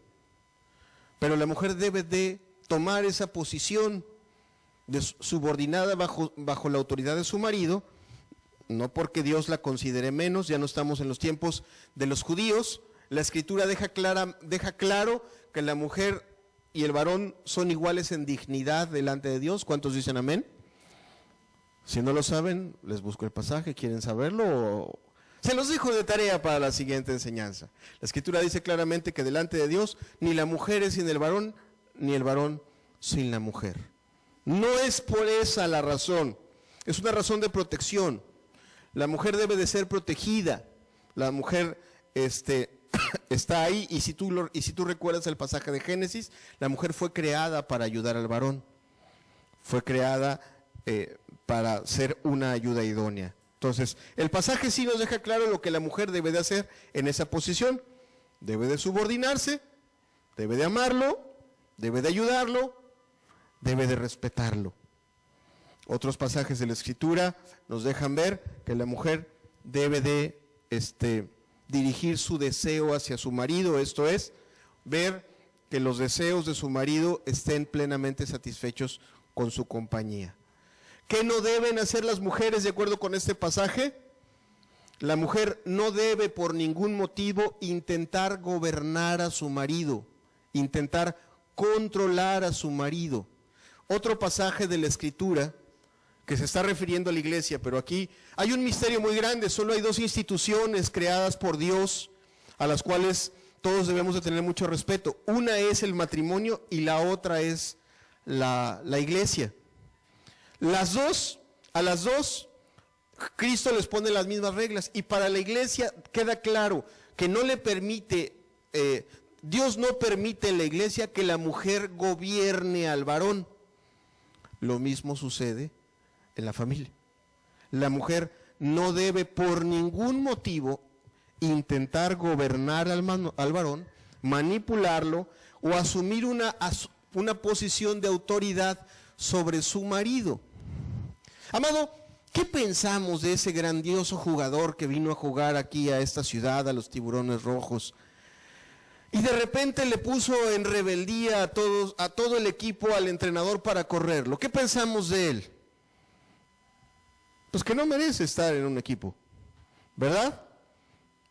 pero la mujer debe de tomar esa posición subordinada bajo la autoridad de su marido, no porque Dios la considere menos, ya no estamos en los tiempos de los judíos. La Escritura deja claro que la mujer y el varón son iguales en dignidad delante de Dios. ¿Cuántos dicen amén? Si no lo saben, les busco el pasaje. ¿Quieren saberlo? Se los dejo de tarea para la siguiente enseñanza. La Escritura dice claramente que delante de Dios ni la mujer es sin el varón, ni el varón sin la mujer. No es por esa la razón, es una razón de protección. La mujer debe de ser protegida. La mujer está ahí, y si tú recuerdas el pasaje de Génesis, la mujer fue creada para ayudar al varón. Fue creada para ser una ayuda idónea. Entonces, el pasaje sí nos deja claro lo que la mujer debe de hacer en esa posición. Debe de subordinarse, debe de amarlo, debe de ayudarlo, debe de respetarlo. Otros pasajes de la Escritura nos dejan ver que la mujer debe de dirigir su deseo hacia su marido, esto es, ver que los deseos de su marido estén plenamente satisfechos con su compañía. ¿Qué no deben hacer las mujeres de acuerdo con este pasaje? La mujer no debe por ningún motivo intentar gobernar a su marido, intentar controlar a su marido. otro pasaje de la Escritura que se está refiriendo a la iglesia, pero aquí hay un misterio muy grande. Solo hay dos instituciones creadas por Dios a las cuales todos debemos de tener mucho respeto. Una es el matrimonio y la otra es la iglesia. A las dos, Cristo les pone las mismas reglas, y para la iglesia queda claro que no le permite, Dios no permite en la iglesia que la mujer gobierne al varón. Lo mismo sucede en la familia. La mujer no debe por ningún motivo intentar gobernar al varón, manipularlo o asumir una posición de autoridad sobre su marido. Amado, ¿qué pensamos de ese grandioso jugador que vino a jugar aquí a esta ciudad, a los Tiburones Rojos? Y de repente le puso en rebeldía a todo el equipo, al entrenador, para correrlo. ¿Qué pensamos de él? Pues que no merece estar en un equipo, ¿verdad?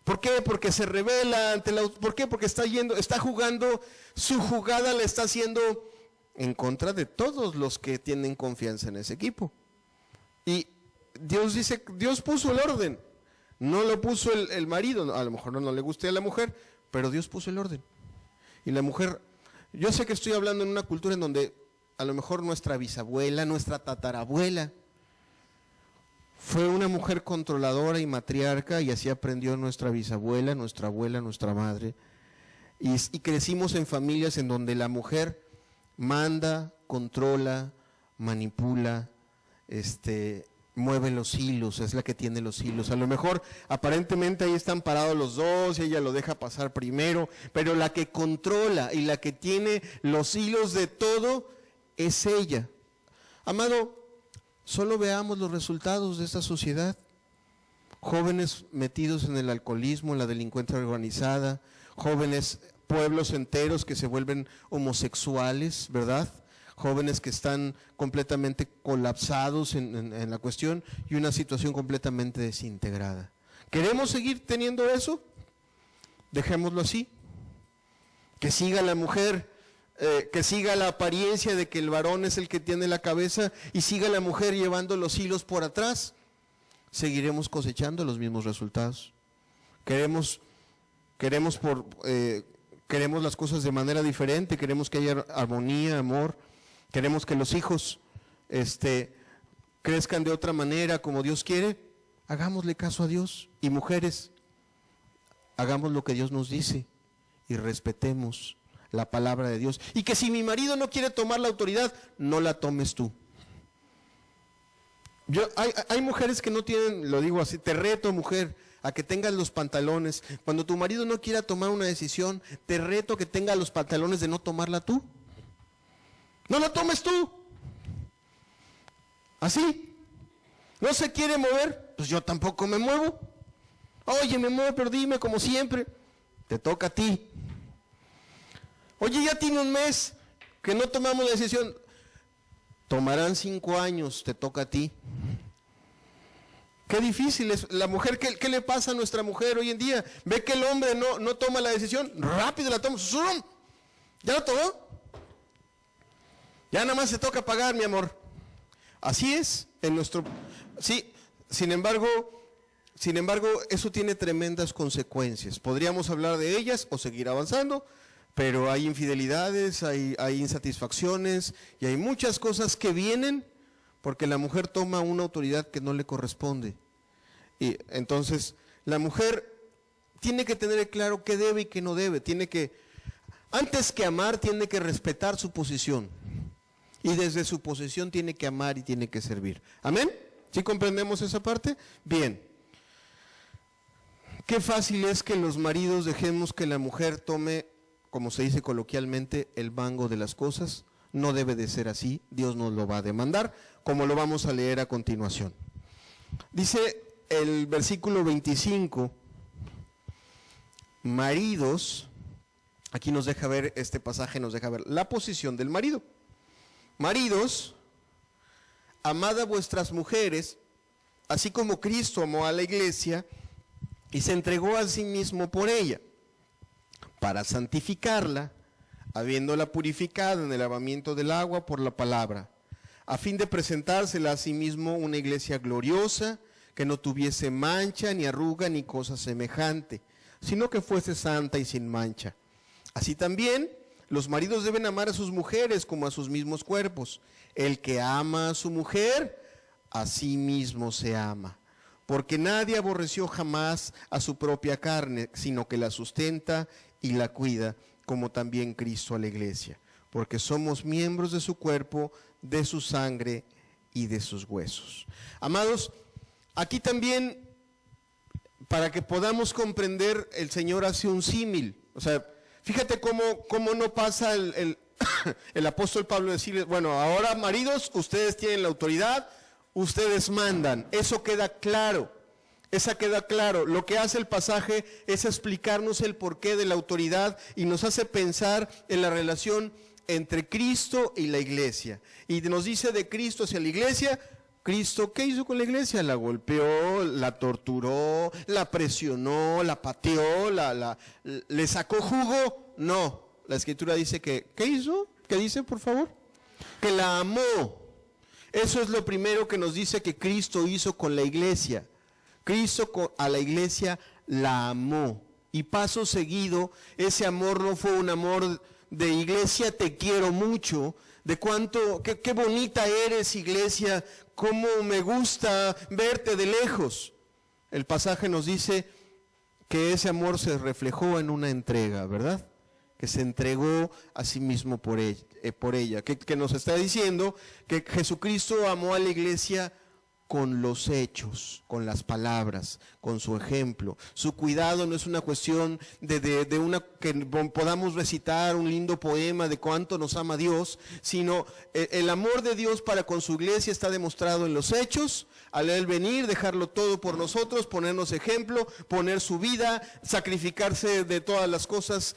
¿Por qué? Porque se rebela ¿por qué? Porque está jugando, su jugada la está haciendo en contra de todos los que tienen confianza en ese equipo. Y Dios puso el orden, no lo puso el marido. A lo mejor no le guste a la mujer, pero Dios puso el orden. Y la mujer, yo sé que estoy hablando en una cultura en donde a lo mejor nuestra bisabuela, nuestra tatarabuela, fue una mujer controladora y matriarca, y así aprendió nuestra bisabuela, nuestra abuela, nuestra madre. Y crecimos en familias en donde la mujer manda, controla, manipula, mueve los hilos, es la que tiene los hilos. A lo mejor aparentemente ahí están parados los dos y ella lo deja pasar primero, pero la que controla y la que tiene los hilos de todo es ella. Amado, solo veamos los resultados de esta sociedad. Jóvenes metidos en el alcoholismo, en la delincuencia organizada, jóvenes, pueblos enteros que se vuelven homosexuales, ¿verdad? Jóvenes que están completamente colapsados en la cuestión, y una situación completamente desintegrada. ¿Queremos seguir teniendo eso? Dejémoslo así. Que siga la mujer, que siga la apariencia de que el varón es el que tiene la cabeza, y siga la mujer llevando los hilos por atrás. Seguiremos cosechando los mismos resultados. Queremos las cosas de manera diferente, queremos que haya armonía, amor. Queremos que los hijos crezcan de otra manera, como Dios quiere. Hagámosle caso a Dios. Y mujeres, hagamos lo que Dios nos dice y respetemos la palabra de Dios. Y que si mi marido no quiere tomar la autoridad, no la tomes tú. Hay mujeres que no tienen, lo digo así, te reto, mujer, a que tengas los pantalones. Cuando tu marido no quiera tomar una decisión, te reto a que tengas los pantalones de no tomarla tú. No la tomes tú. Así. ¿No se quiere mover? Pues yo tampoco me muevo. Oye, me muevo, pero dime como siempre. Te toca a ti. Oye, ya tiene un mes que no tomamos la decisión. Tomarán 5 años, te toca a ti. Qué difícil es la mujer. ¿Qué le pasa a nuestra mujer hoy en día? Ve que el hombre no toma la decisión, rápido la toma. ¡Zum! ¿Ya la tomó? Ya nada más se toca pagar, mi amor. Así es en nuestro... Sí, sin embargo, eso tiene tremendas consecuencias. Podríamos hablar de ellas o seguir avanzando, pero hay infidelidades, hay insatisfacciones y hay muchas cosas que vienen porque la mujer toma una autoridad que no le corresponde. Y entonces la mujer tiene que tener claro qué debe y qué no debe. Antes que amar, tiene que respetar su posición. Y desde su posición tiene que amar y tiene que servir. ¿Amén? ¿Sí comprendemos esa parte? Bien. Qué fácil es que los maridos dejemos que la mujer tome, como se dice coloquialmente, el mango de las cosas. No debe de ser así. Dios nos lo va a demandar, como lo vamos a leer a continuación. Dice el versículo 25, maridos, aquí nos deja ver, este pasaje nos deja ver la posición del marido. Maridos, amad a vuestras mujeres, así como Cristo amó a la iglesia y se entregó a sí mismo por ella, para santificarla, habiéndola purificado en el lavamiento del agua por la palabra, a fin de presentársela a sí mismo una iglesia gloriosa, que no tuviese mancha, ni arruga, ni cosa semejante, sino que fuese santa y sin mancha. Así también, los maridos deben amar a sus mujeres como a sus mismos cuerpos. El que ama a su mujer, a sí mismo se ama. Porque nadie aborreció jamás a su propia carne, sino que la sustenta y la cuida, como también Cristo a la iglesia. Porque somos miembros de su cuerpo, de su sangre y de sus huesos. Amados, aquí también, para que podamos comprender, el Señor hace un símil. O sea, fíjate cómo no pasa el apóstol Pablo decirles, bueno, ahora maridos, ustedes tienen la autoridad, ustedes mandan. Eso queda claro. Esa queda claro. Lo que hace el pasaje es explicarnos el porqué de la autoridad y nos hace pensar en la relación entre Cristo y la iglesia. Y nos dice de Cristo hacia la iglesia. Cristo, ¿qué hizo con la iglesia? La golpeó, la torturó, la presionó, la pateó, le sacó jugo. No, la Escritura dice que, ¿qué hizo? ¿Qué dice, por favor? Que la amó. Eso es lo primero que nos dice que Cristo hizo con la iglesia. Cristo a la iglesia la amó. Y paso seguido, ese amor no fue un amor de iglesia, te quiero mucho, de cuánto, qué bonita eres, iglesia, cómo me gusta verte de lejos. El pasaje nos dice que ese amor se reflejó en una entrega, ¿verdad? Que se entregó a sí mismo por ella. Que nos está diciendo que Jesucristo amó a la iglesia con los hechos, con las palabras, con su ejemplo. Su cuidado no es una cuestión de que podamos recitar un lindo poema de cuánto nos ama Dios, sino el amor de Dios para con su iglesia está demostrado en los hechos, al Él venir, dejarlo todo por nosotros, ponernos ejemplo, poner su vida, sacrificarse de todas las cosas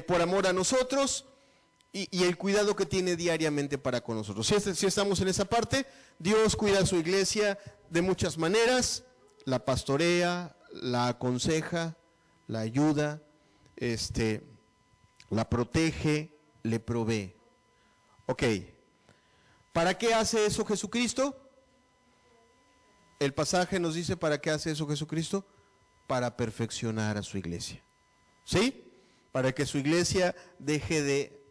por amor a nosotros. Y el cuidado que tiene diariamente para con nosotros. Si estamos en esa parte, Dios cuida a su iglesia de muchas maneras, la pastorea, la aconseja, la ayuda, la protege, le provee. Ok, ¿para qué hace eso Jesucristo? El pasaje nos dice ¿para qué hace eso Jesucristo? Para perfeccionar a su iglesia. ¿Sí? Para que su iglesia deje de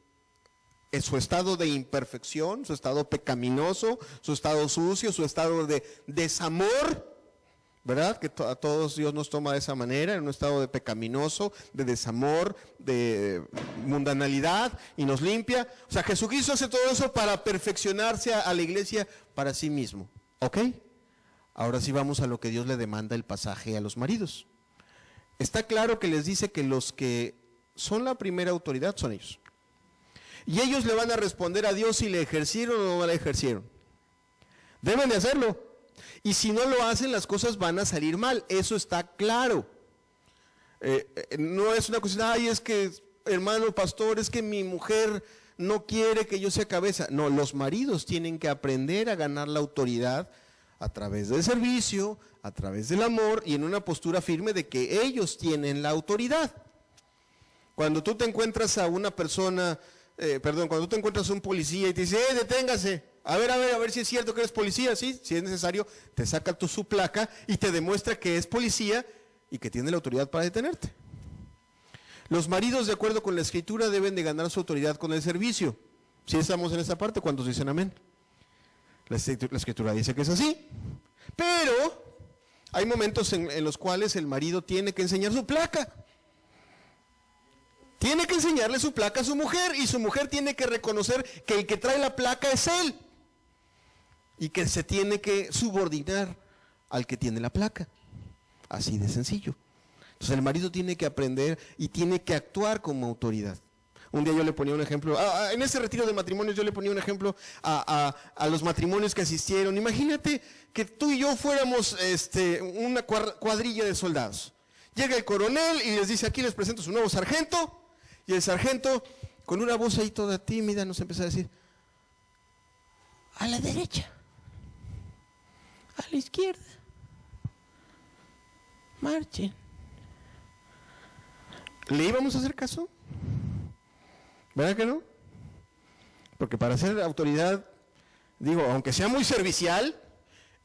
su estado de imperfección, su estado pecaminoso, su estado sucio, su estado de desamor, ¿verdad? Que a todos Dios nos toma de esa manera, en un estado de pecaminoso, de desamor, de mundanalidad, y nos limpia. O sea, Jesucristo hace todo eso para perfeccionarse a la iglesia para sí mismo. ¿Ok? Ahora sí vamos a lo que Dios le demanda el pasaje a los maridos. Está claro que les dice que los que son la primera autoridad son ellos. Y ellos le van a responder a Dios si le ejercieron o no le ejercieron. Deben de hacerlo. Y si no lo hacen, las cosas van a salir mal. Eso está claro. No es una cuestión, ay, es que, hermano pastor, es que mi mujer no quiere que yo sea cabeza. No, los maridos tienen que aprender a ganar la autoridad a través del servicio, a través del amor y en una postura firme de que ellos tienen la autoridad. Cuando tú te encuentras a una persona... cuando tú te encuentras a un policía y te dice, deténgase, a ver si es cierto que eres policía, sí, si es necesario, te saca su placa y te demuestra que es policía y que tiene la autoridad para detenerte. Los maridos, de acuerdo con la Escritura, deben de ganar su autoridad con el servicio. Si estamos en esa parte, ¿cuántos dicen amén? La Escritura dice que es así, pero hay momentos en los cuales el marido tiene que enseñar su placa. Tiene que enseñarle su placa a su mujer y su mujer tiene que reconocer que el que trae la placa es él y que se tiene que subordinar al que tiene la placa. Así de sencillo. Entonces el marido tiene que aprender y tiene que actuar como autoridad. Un día yo le ponía un ejemplo, en ese retiro de matrimonios yo le ponía un ejemplo a los matrimonios que asistieron. Imagínate que tú y yo fuéramos una cuadrilla de soldados. Llega el coronel y les dice, aquí les presento su nuevo sargento. Y el sargento, con una voz ahí toda tímida, nos empezó a decir, a la derecha, a la izquierda, marchen. ¿Le íbamos a hacer caso? ¿Verdad que no? Porque para ser autoridad, digo, aunque sea muy servicial,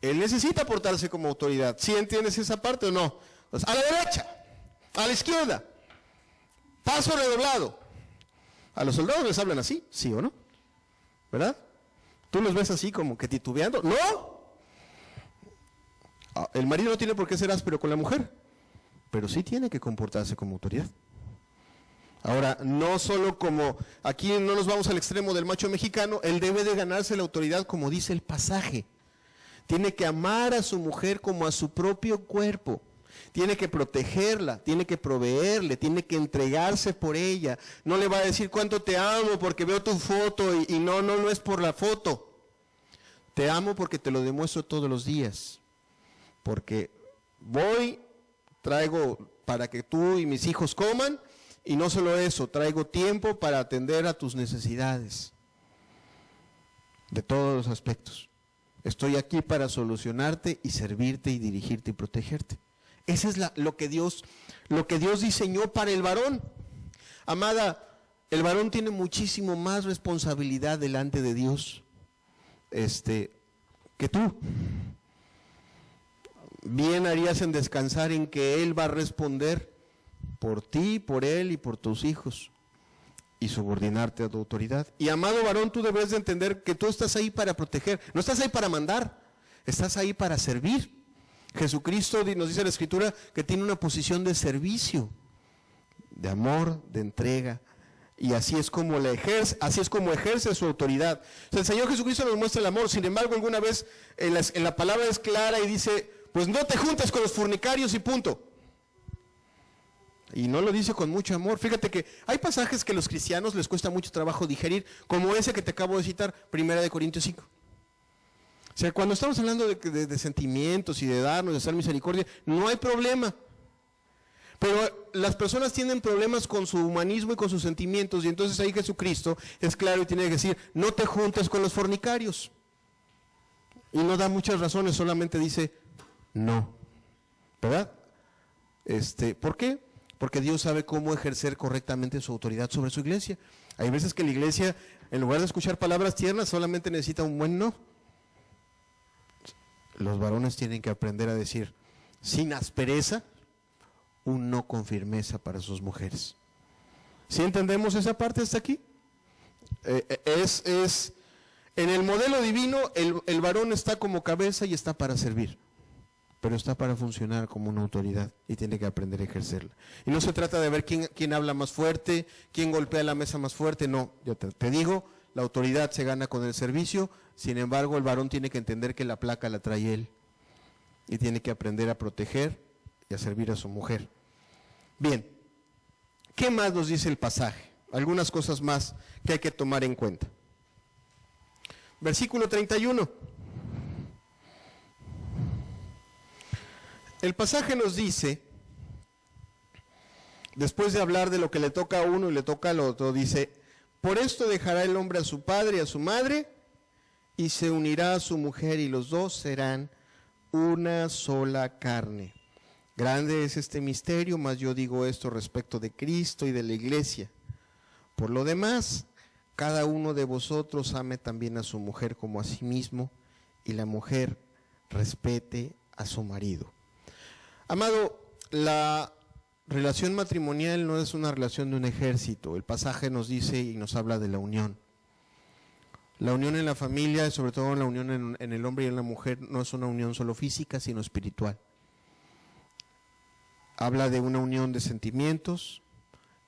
él necesita portarse como autoridad. ¿Sí entiendes esa parte o no? Pues, a la derecha, a la izquierda, paso redoblado. A los soldados les hablan así, ¿sí o no? ¿Verdad? ¿Tú los ves así como que titubeando? ¡No! El marido no tiene por qué ser áspero con la mujer, pero sí tiene que comportarse como autoridad. Ahora, no solo como, aquí no nos vamos al extremo del macho mexicano, él debe de ganarse la autoridad como dice el pasaje. Tiene que amar a su mujer como a su propio cuerpo. Tiene que protegerla, tiene que proveerle, tiene que entregarse por ella. No le va a decir cuánto te amo porque veo tu foto y no es por la foto. Te amo porque te lo demuestro todos los días. Porque traigo para que tú y mis hijos coman y no solo eso, traigo tiempo para atender a tus necesidades de todos los aspectos. Estoy aquí para solucionarte y servirte y dirigirte y protegerte. Ese es lo que Dios diseñó para el varón. Amada, el varón tiene muchísimo más responsabilidad delante de Dios que tú. Bien harías en descansar en que Él va a responder por ti, por Él y por tus hijos y subordinarte a tu autoridad. Y amado varón, tú debes de entender que tú estás ahí para proteger, no estás ahí para mandar, estás ahí para servir. Jesucristo nos dice la Escritura que tiene una posición de servicio, de amor, de entrega, y así es como ejerce su autoridad. O sea, el Señor Jesucristo nos muestra el amor. Sin embargo, alguna vez en la palabra es clara y dice, pues no te juntes con los fornicarios y punto. Y no lo dice con mucho amor. Fíjate que hay pasajes que a los cristianos les cuesta mucho trabajo digerir, como ese que te acabo de citar, 1 Corintios 5. O sea, cuando estamos hablando de sentimientos y de darnos, de hacer misericordia, no hay problema. Pero las personas tienen problemas con su humanismo y con sus sentimientos, y entonces ahí Jesucristo es claro y tiene que decir, no te juntes con los fornicarios. Y no da muchas razones, solamente dice, no. ¿Verdad? ¿Por qué? Porque Dios sabe cómo ejercer correctamente su autoridad sobre su iglesia. Hay veces que la iglesia, en lugar de escuchar palabras tiernas, solamente necesita un buen no. Los varones tienen que aprender a decir, sin aspereza, un no con firmeza para sus mujeres. ¿Sí entendemos esa parte hasta aquí? En el modelo divino, el varón está como cabeza y está para servir, pero está para funcionar como una autoridad y tiene que aprender a ejercerla. Y no se trata de ver quién habla más fuerte, quién golpea la mesa más fuerte, no. Yo te digo, la autoridad se gana con el servicio, sin embargo el varón tiene que entender que la placa la trae él y tiene que aprender a proteger y a servir a su mujer. Bien, ¿qué más nos dice el pasaje? Algunas cosas más que hay que tomar en cuenta. Versículo 31. El pasaje nos dice, después de hablar de lo que le toca a uno y le toca al otro, dice, por esto dejará el hombre a su padre y a su madre, y se unirá a su mujer, y los dos serán una sola carne. Grande es este misterio, mas yo digo esto respecto de Cristo y de la iglesia. Por lo demás, cada uno de vosotros ame también a su mujer como a sí mismo, y la mujer respete a su marido. Amado, la relación matrimonial no es una relación de un ejército. El pasaje nos dice y nos habla de la unión. La unión en la familia, sobre todo la unión en el hombre y en la mujer, no es una unión solo física, sino espiritual. Habla de una unión de sentimientos,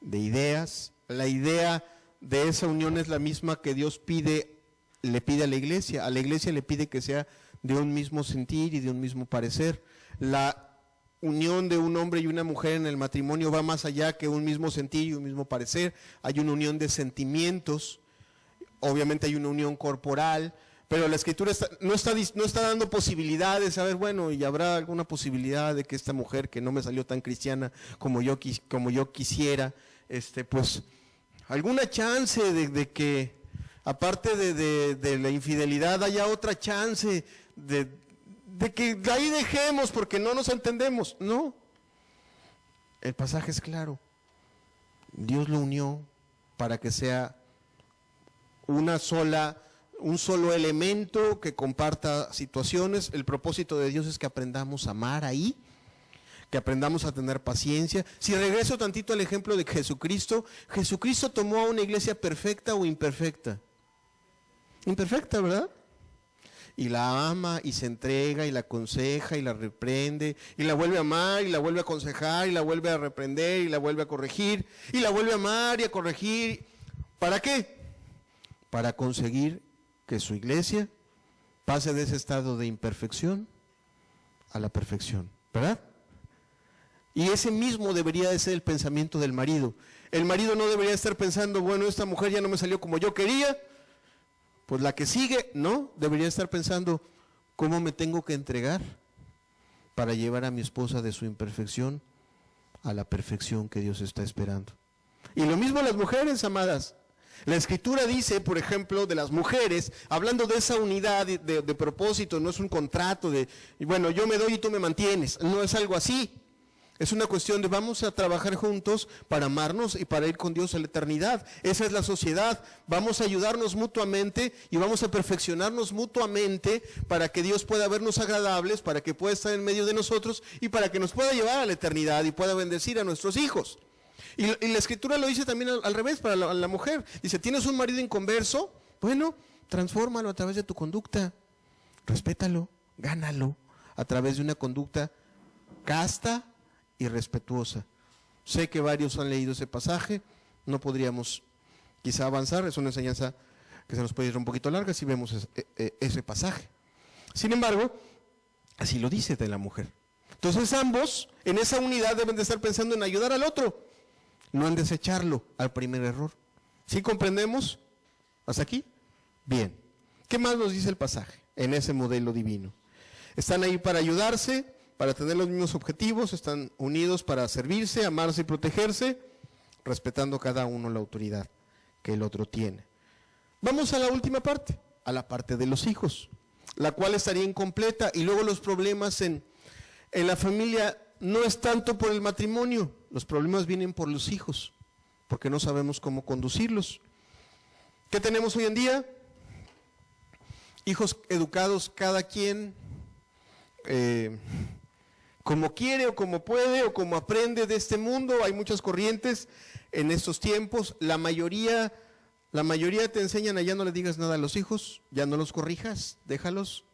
de ideas. La idea de esa unión es la misma que Dios le pide a la iglesia. A la iglesia le pide que sea de un mismo sentir y de un mismo parecer. La unión de un hombre y una mujer en el matrimonio va más allá que un mismo sentir y un mismo parecer. Hay una unión de sentimientos, obviamente hay una unión corporal, pero la Escritura no está dando posibilidades. A ver, bueno, y habrá alguna posibilidad de que esta mujer que no me salió tan cristiana como yo quisiera, pues alguna chance de que aparte de la infidelidad haya otra chance de que ahí dejemos porque no nos entendemos. No, el pasaje es claro, Dios lo unió para que sea un solo elemento que comparta situaciones. El propósito de Dios es que aprendamos a amar ahí, que aprendamos a tener paciencia. Si regreso tantito al ejemplo de Jesucristo, Jesucristo tomó a una iglesia perfecta o imperfecta. Imperfecta, ¿verdad? Y la ama y se entrega y la aconseja y la reprende y la vuelve a amar y la vuelve a aconsejar y la vuelve a reprender y la vuelve a corregir y la vuelve a amar y a corregir. ¿Para qué? Para conseguir que su iglesia pase de ese estado de imperfección a la perfección, ¿verdad? Y ese mismo debería de ser el pensamiento del marido. El marido no debería estar pensando, bueno, esta mujer ya no me salió como yo quería, pues la que sigue, no, debería estar pensando, ¿cómo me tengo que entregar para llevar a mi esposa de su imperfección a la perfección que Dios está esperando? Y lo mismo las mujeres, amadas. La Escritura dice, por ejemplo, de las mujeres, hablando de esa unidad de propósito, no es un contrato de, bueno, yo me doy y tú me mantienes, no es algo así. Es una cuestión de vamos a trabajar juntos para amarnos y para ir con Dios a la eternidad. Esa es la sociedad. Vamos a ayudarnos mutuamente y vamos a perfeccionarnos mutuamente para que Dios pueda vernos agradables, para que pueda estar en medio de nosotros y para que nos pueda llevar a la eternidad y pueda bendecir a nuestros hijos. Y la Escritura lo dice también al revés para la mujer. Dice, ¿tienes un marido inconverso? Bueno, transfórmalo a través de tu conducta. Respétalo, gánalo a través de una conducta casta y respetuosa. Sé que varios han leído ese pasaje, no podríamos quizá avanzar, es una enseñanza que se nos puede ir un poquito larga si vemos ese pasaje. Sin embargo, así lo dice de la mujer. Entonces ambos en esa unidad deben de estar pensando en ayudar al otro, no en desecharlo al primer error. ¿Sí comprendemos? ¿Hasta aquí? Bien. ¿Qué más nos dice el pasaje en ese modelo divino? Están ahí para ayudarse, para tener los mismos objetivos, están unidos para servirse, amarse y protegerse, respetando cada uno la autoridad que el otro tiene. Vamos a la última parte, a la parte de los hijos, la cual estaría incompleta, y luego los problemas en la familia no es tanto por el matrimonio, los problemas vienen por los hijos, porque no sabemos cómo conducirlos. ¿Qué tenemos hoy en día? Hijos educados cada quien como quiere o como puede o como aprende de este mundo. Hay muchas corrientes en estos tiempos. La mayoría te enseñan a ya no le digas nada a los hijos, ya no los corrijas, déjalos,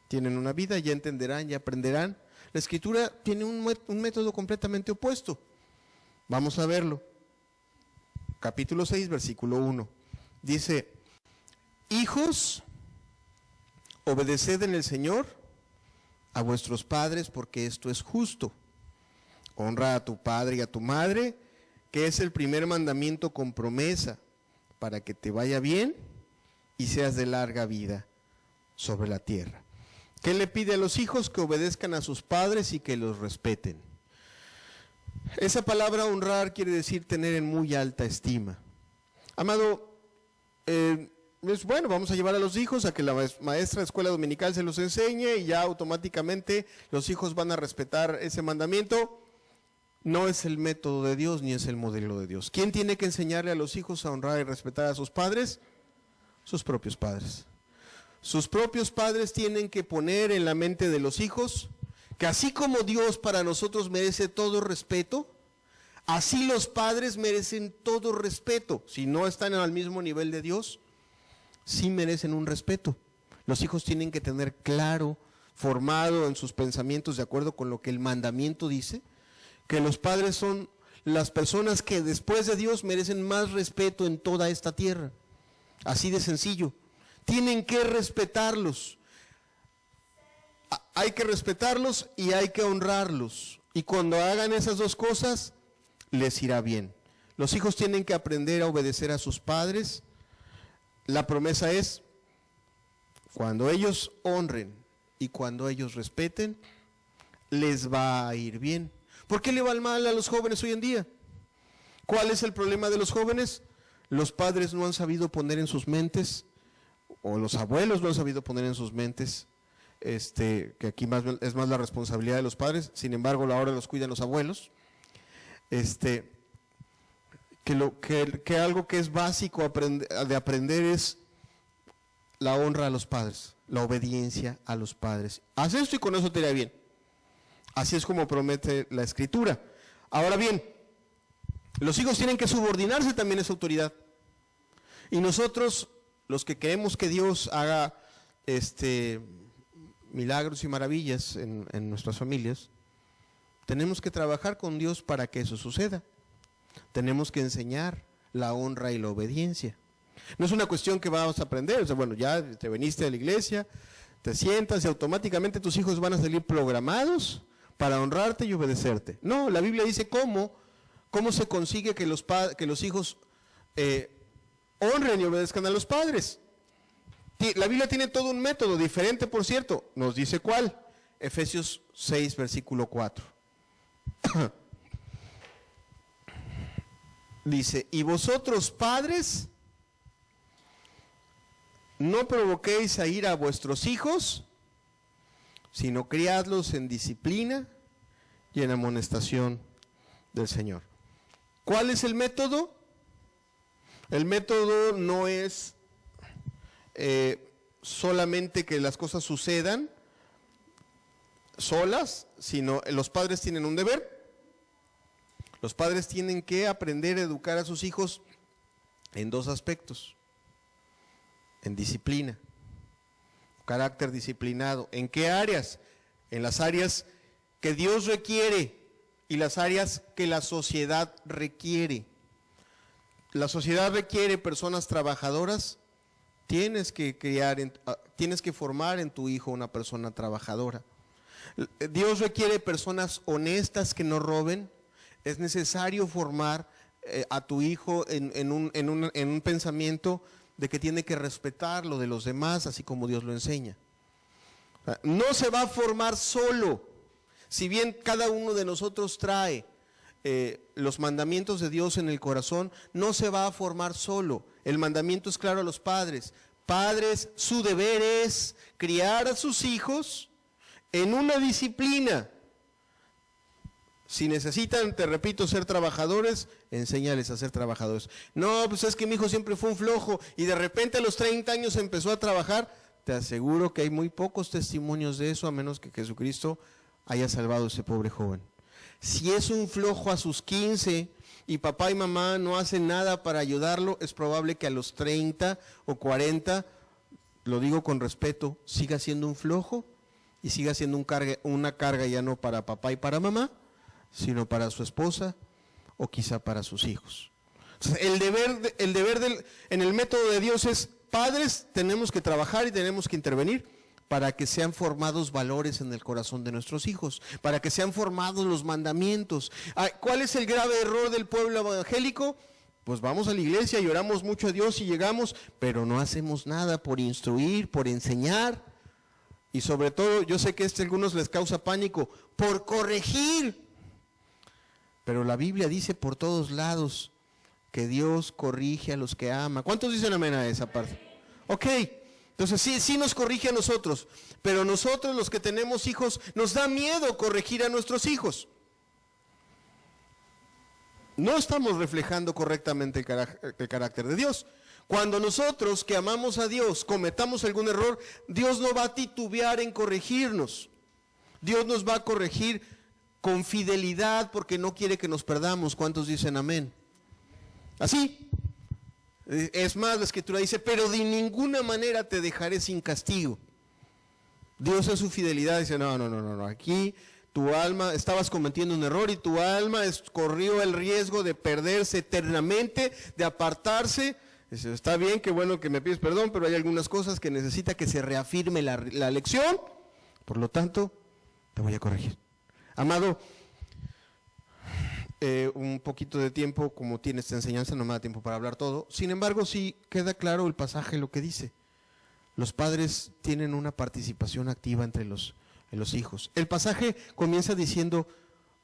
tienen una vida, ya entenderán, ya aprenderán. La Escritura tiene un método completamente opuesto. Vamos a verlo. Capítulo 6, versículo 1. Dice, hijos, obedeced en el Señor a vuestros padres, porque esto es justo. Honra a tu padre y a tu madre, que es el primer mandamiento con promesa, para que te vaya bien y seas de larga vida sobre la tierra. ¿Qué le pide a los hijos? Que obedezcan a sus padres y que los respeten. Esa palabra honrar quiere decir tener en muy alta estima. Amado, bueno, vamos a llevar a los hijos a que la maestra de escuela dominical se los enseñe y ya automáticamente los hijos van a respetar ese mandamiento. No es el método de Dios ni es el modelo de Dios. ¿Quién tiene que enseñarle a los hijos a honrar y respetar a sus padres? Sus propios padres. Sus propios padres tienen que poner en la mente de los hijos que así como Dios para nosotros merece todo respeto, así los padres merecen todo respeto. Si no están al mismo nivel de Dios, sí merecen un respeto. Los hijos tienen que tener claro, formado en sus pensamientos de acuerdo con lo que el mandamiento dice, que los padres son las personas que después de Dios merecen más respeto en toda esta tierra. Así de sencillo. Tienen que respetarlos. Hay que respetarlos y hay que honrarlos. Y cuando hagan esas dos cosas, les irá bien. Los hijos tienen que aprender a obedecer a sus padres. La promesa es, cuando ellos honren y cuando ellos respeten, les va a ir bien. ¿Por qué le va mal a los jóvenes hoy en día? ¿Cuál es el problema de los jóvenes? Los padres no han sabido poner en sus mentes, o los abuelos no han sabido poner en sus mentes, que aquí es más la responsabilidad de los padres, sin embargo ahora los cuidan los abuelos, que que algo que es básico de aprender es la honra a los padres, la obediencia a los padres. Haz esto y con eso te irá bien. Así es como promete la Escritura. Ahora bien, los hijos tienen que subordinarse también a esa autoridad. Y nosotros, los que queremos que Dios haga milagros y maravillas en nuestras familias, tenemos que trabajar con Dios para que eso suceda. Tenemos que enseñar la honra y la obediencia. No es una cuestión que vamos a aprender, o sea, bueno, ya te viniste a la iglesia, te sientas y automáticamente tus hijos van a salir programados para honrarte y obedecerte. No, la Biblia dice cómo se consigue que los hijos honren y obedezcan a los padres. La Biblia tiene todo un método diferente, por cierto. Nos dice cuál. Efesios 6, versículo 4. Dice, y vosotros padres, no provoquéis a ira a vuestros hijos, sino criadlos en disciplina y en amonestación del Señor. ¿Cuál es el método? El método no es solamente que las cosas sucedan solas, sino los padres tienen un deber. Los padres tienen que aprender a educar a sus hijos en dos aspectos: en disciplina, carácter disciplinado. ¿En qué áreas? En las áreas que Dios requiere y las áreas que la sociedad requiere. La sociedad requiere personas trabajadoras. Tienes que formar en tu hijo una persona trabajadora. Dios requiere personas honestas que no roben. Es necesario formar a tu hijo en un pensamiento de que tiene que respetar lo de los demás, así como Dios lo enseña. No se va a formar solo. Si bien cada uno de nosotros trae los mandamientos de Dios en el corazón, no se va a formar solo. El mandamiento es claro a los padres. Padres, su deber es criar a sus hijos en una disciplina. Si necesitan, te repito, ser trabajadores, enséñales a ser trabajadores. No, pues es que mi hijo siempre fue un flojo y de repente a los 30 años empezó a trabajar. Te aseguro que hay muy pocos testimonios de eso, a menos que Jesucristo haya salvado a ese pobre joven. Si es un flojo a sus 15 y papá y mamá no hacen nada para ayudarlo, es probable que a los 30 o 40, lo digo con respeto, siga siendo un flojo y siga siendo una carga ya no para papá y para mamá, sino para su esposa o quizá para sus hijos. Entonces, el deber en el método de Dios es: padres, tenemos que trabajar y tenemos que intervenir para que sean formados valores en el corazón de nuestros hijos, para que sean formados los mandamientos. ¿Cuál es el grave error del pueblo evangélico? Pues vamos a la iglesia y oramos mucho a Dios y llegamos, pero no hacemos nada por instruir, por enseñar. Y sobre todo, yo sé que a algunos les causa pánico, por corregir. Pero la Biblia dice por todos lados que Dios corrige a los que ama. ¿Cuántos dicen amén a esa parte? Ok, entonces sí nos corrige a nosotros, pero nosotros los que tenemos hijos, nos da miedo corregir a nuestros hijos. No estamos reflejando correctamente el carácter de Dios. Cuando nosotros que amamos a Dios cometamos algún error, Dios no va a titubear en corregirnos. Dios nos va a corregir con fidelidad porque no quiere que nos perdamos. ¿Cuántos dicen amén? Así. Es más, la Escritura dice, pero de ninguna manera te dejaré sin castigo. Dios en su fidelidad dice, no, aquí tu alma, estabas cometiendo un error y tu alma corrió el riesgo de perderse eternamente, de apartarse. Dice, está bien, qué bueno que me pides perdón, pero hay algunas cosas que necesita que se reafirme la lección, por lo tanto, te voy a corregir. Amado, un poquito de tiempo, como tiene esta enseñanza, no me da tiempo para hablar todo. Sin embargo, sí queda claro el pasaje, lo que dice. Los padres tienen una participación activa entre los hijos. El pasaje comienza diciendo,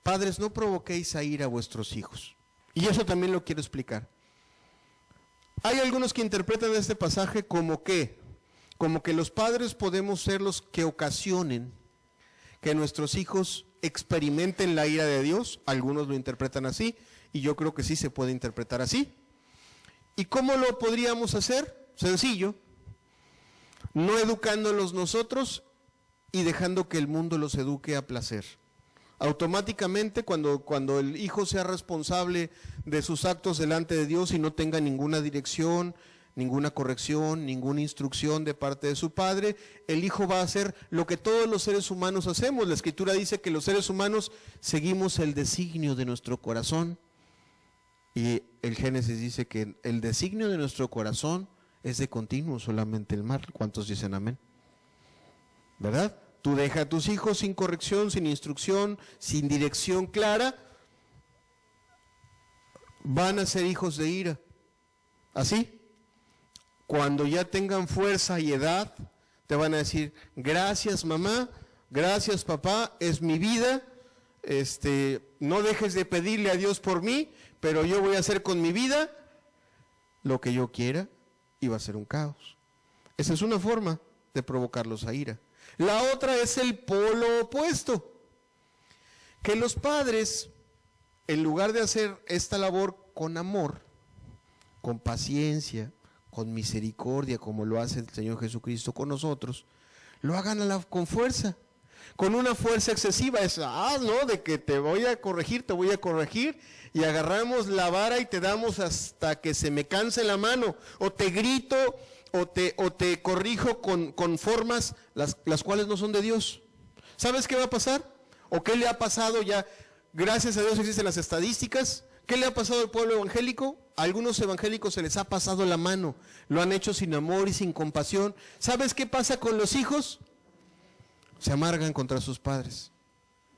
padres, no provoquéis a ira a vuestros hijos. Y eso también lo quiero explicar. Hay algunos que interpretan este pasaje como que los padres podemos ser los que ocasionen que nuestros hijos experimenten la ira de Dios. Algunos lo interpretan así y yo creo que sí se puede interpretar así. ¿Y cómo lo podríamos hacer? Sencillo, no educándolos nosotros y dejando que el mundo los eduque a placer. Automáticamente cuando el hijo sea responsable de sus actos delante de Dios y no tenga ninguna dirección, ninguna corrección, ninguna instrucción de parte de su padre, el hijo va a hacer lo que todos los seres humanos hacemos. La Escritura dice que los seres humanos seguimos el designio de nuestro corazón, y el Génesis dice que el designio de nuestro corazón es de continuo solamente el mal. ¿Cuántos dicen amén? ¿Verdad? Tú dejas a tus hijos sin corrección, sin instrucción, sin dirección clara, van a ser hijos de ira. ¿Así? Cuando ya tengan fuerza y edad, te van a decir, gracias mamá, gracias papá, es mi vida, no dejes de pedirle a Dios por mí, pero yo voy a hacer con mi vida lo que yo quiera, y va a ser un caos. Esa es una forma de provocarlos a ira. La otra es el polo opuesto, que los padres, en lugar de hacer esta labor con amor, con paciencia, con misericordia, como lo hace el Señor Jesucristo con nosotros, lo hagan con fuerza, con una fuerza excesiva. Es, no, de que te voy a corregir, y agarramos la vara y te damos hasta que se me canse la mano, o te grito, o te corrijo con formas las cuales no son de Dios. ¿Sabes qué va a pasar? ¿O qué le ha pasado ya? Gracias a Dios existen las estadísticas. ¿Qué le ha pasado al pueblo evangélico? A algunos evangélicos se les ha pasado la mano, lo han hecho sin amor y sin compasión. ¿Sabes qué pasa con los hijos? Se amargan contra sus padres.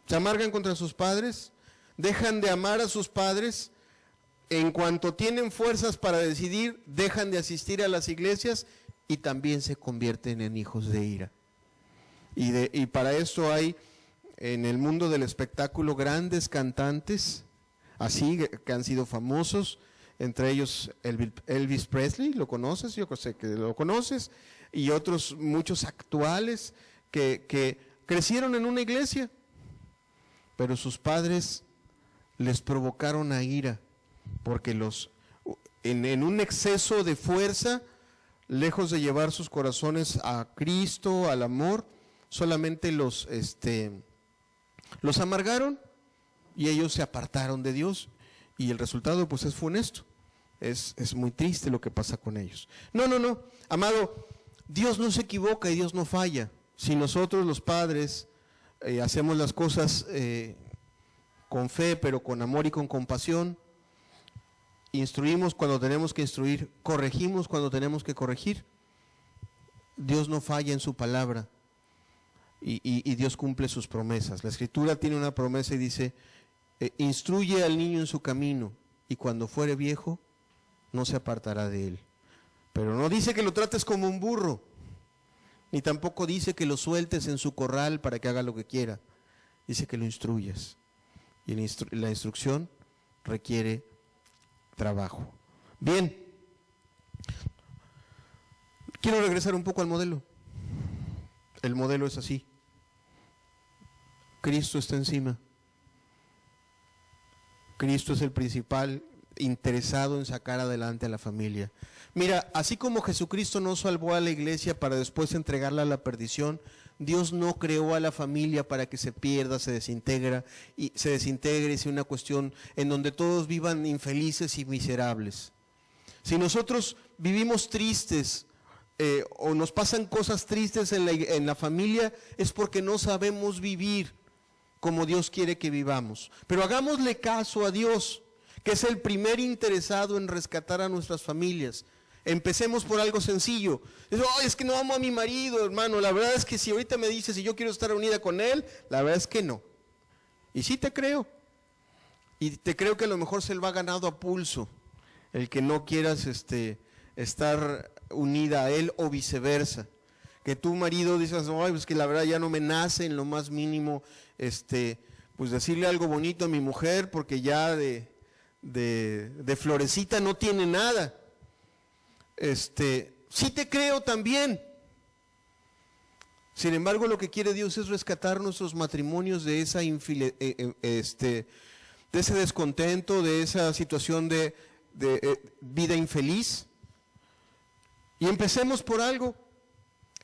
Se amargan contra sus padres, dejan de amar a sus padres. En cuanto tienen fuerzas para decidir, dejan de asistir a las iglesias y también se convierten en hijos de ira. Y para eso hay en el mundo del espectáculo grandes cantantes, así que han sido famosos, entre ellos Elvis Presley, ¿lo conoces? Yo sé que lo conoces, y otros muchos actuales que crecieron en una iglesia, pero sus padres les provocaron a ira, porque en un exceso de fuerza, lejos de llevar sus corazones a Cristo, al amor, solamente los amargaron y ellos se apartaron de Dios, y el resultado pues es funesto. Es muy triste lo que pasa con ellos. No, amado, Dios no se equivoca y Dios no falla. Si nosotros los padres hacemos las cosas con fe, pero con amor y con compasión, instruimos cuando tenemos que instruir, corregimos cuando tenemos que corregir, Dios no falla en su palabra, y Dios cumple sus promesas. La Escritura tiene una promesa y dice, instruye al niño en su camino, y cuando fuere viejo no se apartará de él. Pero no dice que lo trates como un burro, ni tampoco dice que lo sueltes en su corral para que haga lo que quiera. Dice que lo instruyas, y la instrucción requiere trabajo. Bien, quiero regresar un poco al modelo. El modelo es así: Cristo está encima. Cristo es el principal interesado en sacar adelante a la familia. Mira, así como Jesucristo no salvó a la iglesia para después entregarla a la perdición, Dios no creó a la familia para que se pierda, se desintegre y sea una cuestión en donde todos vivan infelices y miserables. Si nosotros vivimos tristes o nos pasan cosas tristes en la familia, es porque no sabemos vivir como Dios quiere que vivamos. Pero hagámosle caso a Dios, que es el primer interesado en rescatar a nuestras familias. Empecemos por algo sencillo. Es que no amo a mi marido, hermano. La verdad es que si ahorita me dices si yo quiero estar unida con él, la verdad es que no. Y sí te creo. Y te creo que a lo mejor se lo ha ganado a pulso, el que no quieras estar unida a él, o viceversa. Que tu marido dices, pues que la verdad ya no me nace en lo más mínimo, pues decirle algo bonito a mi mujer, porque ya de florecita no tiene nada. Sí te creo también. Sin embargo, lo que quiere Dios es rescatar nuestros matrimonios de de ese descontento, de esa situación de vida infeliz. Y empecemos por algo,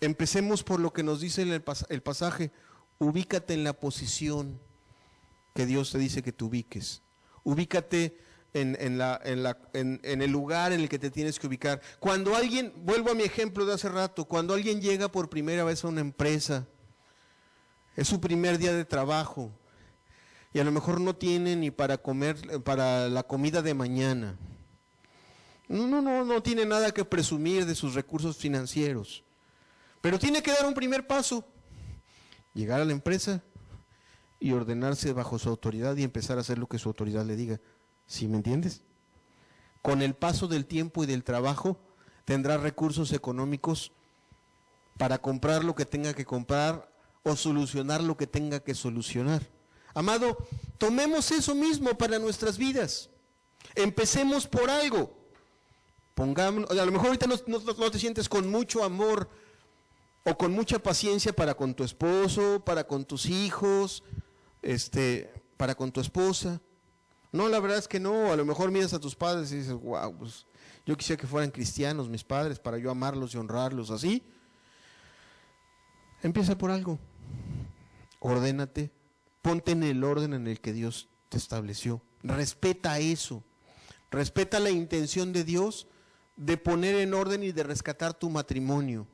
empecemos por lo que nos dice el pasaje: ubícate en la posición que Dios te dice que te ubiques, ubícate en el lugar en el que te tienes que ubicar. Cuando alguien, vuelvo a mi ejemplo de hace rato, cuando alguien llega por primera vez a una empresa, es su primer día de trabajo y a lo mejor no tiene ni para comer, para la comida de mañana. No tiene nada que presumir de sus recursos financieros, pero tiene que dar un primer paso, llegar a la empresa y ordenarse bajo su autoridad y empezar a hacer lo que su autoridad le diga. ¿Sí me entiendes? Con el paso del tiempo y del trabajo tendrá recursos económicos para comprar lo que tenga que comprar o solucionar lo que tenga que solucionar. Amado, tomemos eso mismo para nuestras vidas. Empecemos por algo. Pongamos, a lo mejor ahorita no te sientes con mucho amor o con mucha paciencia para con tu esposo, para con tus hijos, para con tu esposa. No, la verdad es que no. A lo mejor miras a tus padres y dices, wow, pues yo quisiera que fueran cristianos mis padres para yo amarlos y honrarlos así. Empieza por algo. Ordénate, ponte en el orden en el que Dios te estableció. Respeta eso. Respeta la intención de Dios de poner en orden y de rescatar tu matrimonio.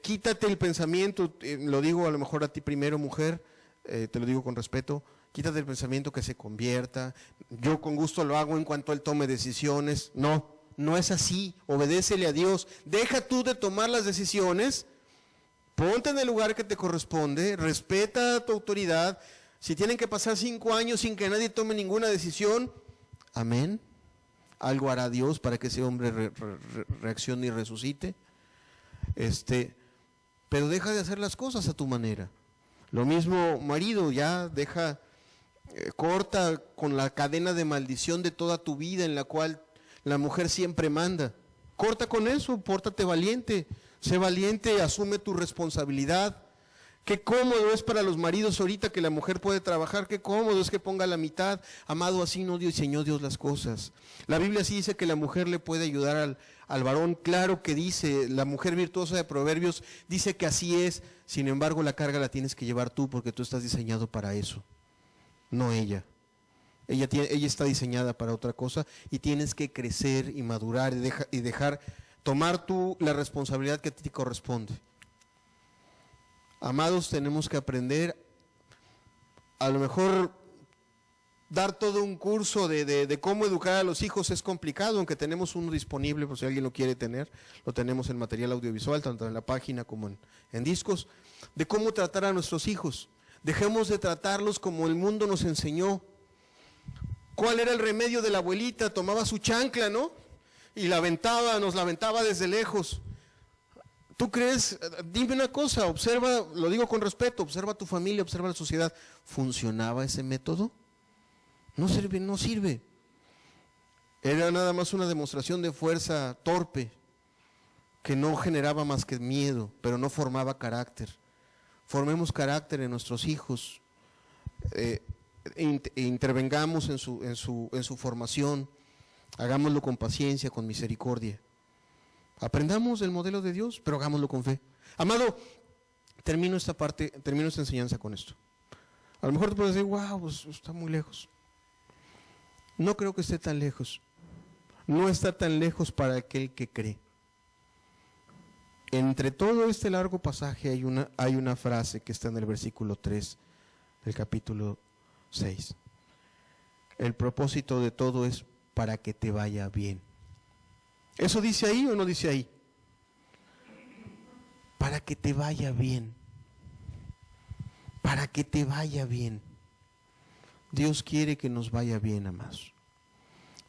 Quítate el pensamiento, lo digo a lo mejor a ti primero, mujer, te lo digo con respeto, quítate el pensamiento que se convierta, yo con gusto lo hago en cuanto él tome decisiones. No es así, obedécele a Dios, deja tú de tomar las decisiones, ponte en el lugar que te corresponde, respeta tu autoridad. Si tienen que pasar 5 años sin que nadie tome ninguna decisión, amén, algo hará Dios para que ese hombre reaccione y resucite. Pero deja de hacer las cosas a tu manera. Lo mismo marido, ya deja, corta con la cadena de maldición de toda tu vida en la cual la mujer siempre manda. Corta con eso, pórtate valiente, sé valiente, asume tu responsabilidad. Qué cómodo es para los maridos ahorita que la mujer puede trabajar, qué cómodo es que ponga la mitad. Amado, así no diseñó Dios las cosas. La Biblia sí dice que la mujer le puede ayudar al varón, claro que dice, la mujer virtuosa de Proverbios dice que así es, sin embargo la carga la tienes que llevar tú porque tú estás diseñado para eso, no ella. Ella está diseñada para otra cosa y tienes que crecer y madurar y dejar, tomar tú la responsabilidad que a ti te corresponde. Amados, tenemos que aprender, a lo mejor dar todo un curso de cómo educar a los hijos es complicado, aunque tenemos uno disponible por si alguien lo quiere tener, lo tenemos en material audiovisual, tanto en la página como en discos, de cómo tratar a nuestros hijos. Dejemos de tratarlos como el mundo nos enseñó. ¿Cuál era el remedio de la abuelita? Tomaba su chancla, ¿no? Y nos la aventaba desde lejos. ¿Tú crees? Dime una cosa, observa, lo digo con respeto, observa tu familia, observa la sociedad. ¿Funcionaba ese método? No sirve. Era nada más una demostración de fuerza torpe, que no generaba más que miedo, pero no formaba carácter. Formemos carácter en nuestros hijos, intervengamos en su formación, hagámoslo con paciencia, con misericordia. Aprendamos del modelo de Dios, pero hagámoslo con fe. Amado, termino esta enseñanza con esto. A lo mejor te puedes decir, wow, pues está muy lejos. No creo que esté tan lejos. No está tan lejos para aquel que cree. Entre todo este largo pasaje hay una frase que está en el versículo 3 del capítulo 6. El propósito de todo es para que te vaya bien. ¿Eso dice ahí o no dice ahí? Para que te vaya bien. Para que te vaya bien. Dios quiere que nos vaya bien, amados.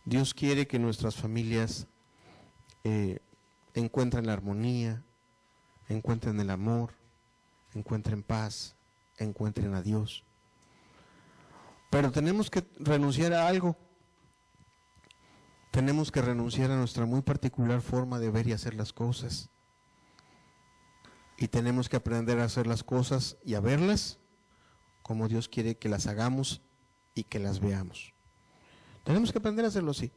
Dios quiere que nuestras familias encuentren la armonía, encuentren el amor, encuentren paz, encuentren a Dios. Pero tenemos que renunciar a algo. Tenemos que renunciar a nuestra muy particular forma de ver y hacer las cosas. Y tenemos que aprender a hacer las cosas y a verlas como Dios quiere que las hagamos y que las veamos. Tenemos que aprender a hacerlo así.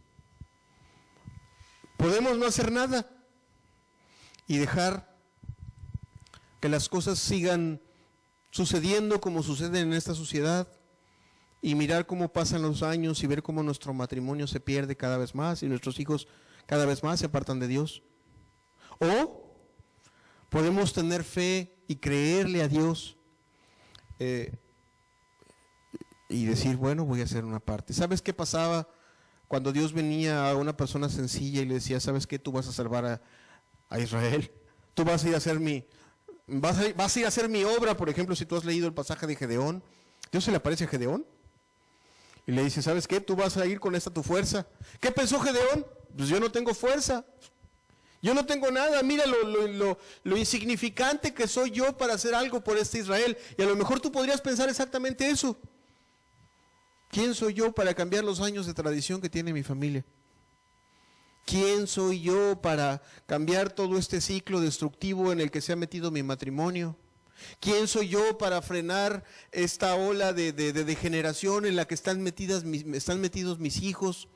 Podemos no hacer nada y dejar que las cosas sigan sucediendo como suceden en esta sociedad y mirar cómo pasan los años y ver cómo nuestro matrimonio se pierde cada vez más y nuestros hijos cada vez más se apartan de Dios. O podemos tener fe y creerle a Dios y decir, bueno, voy a hacer una parte. ¿Sabes qué pasaba cuando Dios venía a una persona sencilla y le decía, ¿sabes qué? Tú vas a salvar a Israel. Tú vas a ir a hacer vas a ir a hacer mi obra. Por ejemplo, si tú has leído el pasaje de Gedeón, Dios se le aparece a Gedeón y le dice, ¿sabes qué? Tú vas a ir con esta tu fuerza. ¿Qué pensó Gedeón? Pues yo no tengo fuerza. Yo no tengo nada, mira lo insignificante que soy yo para hacer algo por este Israel. Y a lo mejor tú podrías pensar exactamente eso. ¿Quién soy yo para cambiar los años de tradición que tiene mi familia? ¿Quién soy yo para cambiar todo este ciclo destructivo en el que se ha metido mi matrimonio? ¿Quién soy yo para frenar esta ola de degeneración en la que están metidos mis hijos?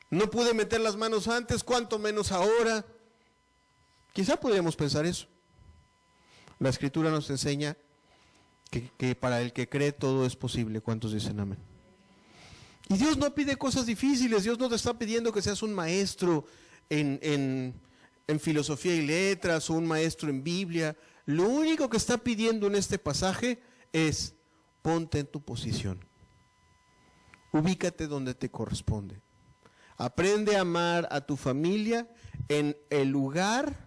No pude meter las manos antes, cuánto menos ahora. Quizá podríamos pensar eso. La Escritura nos enseña que para el que cree todo es posible. ¿Cuántos dicen amén? Y Dios no pide cosas difíciles. Dios no te está pidiendo que seas un maestro en filosofía y letras o un maestro en Biblia. Lo único que está pidiendo en este pasaje es ponte en tu posición. Ubícate donde te corresponde. Aprende a amar a tu familia en el lugar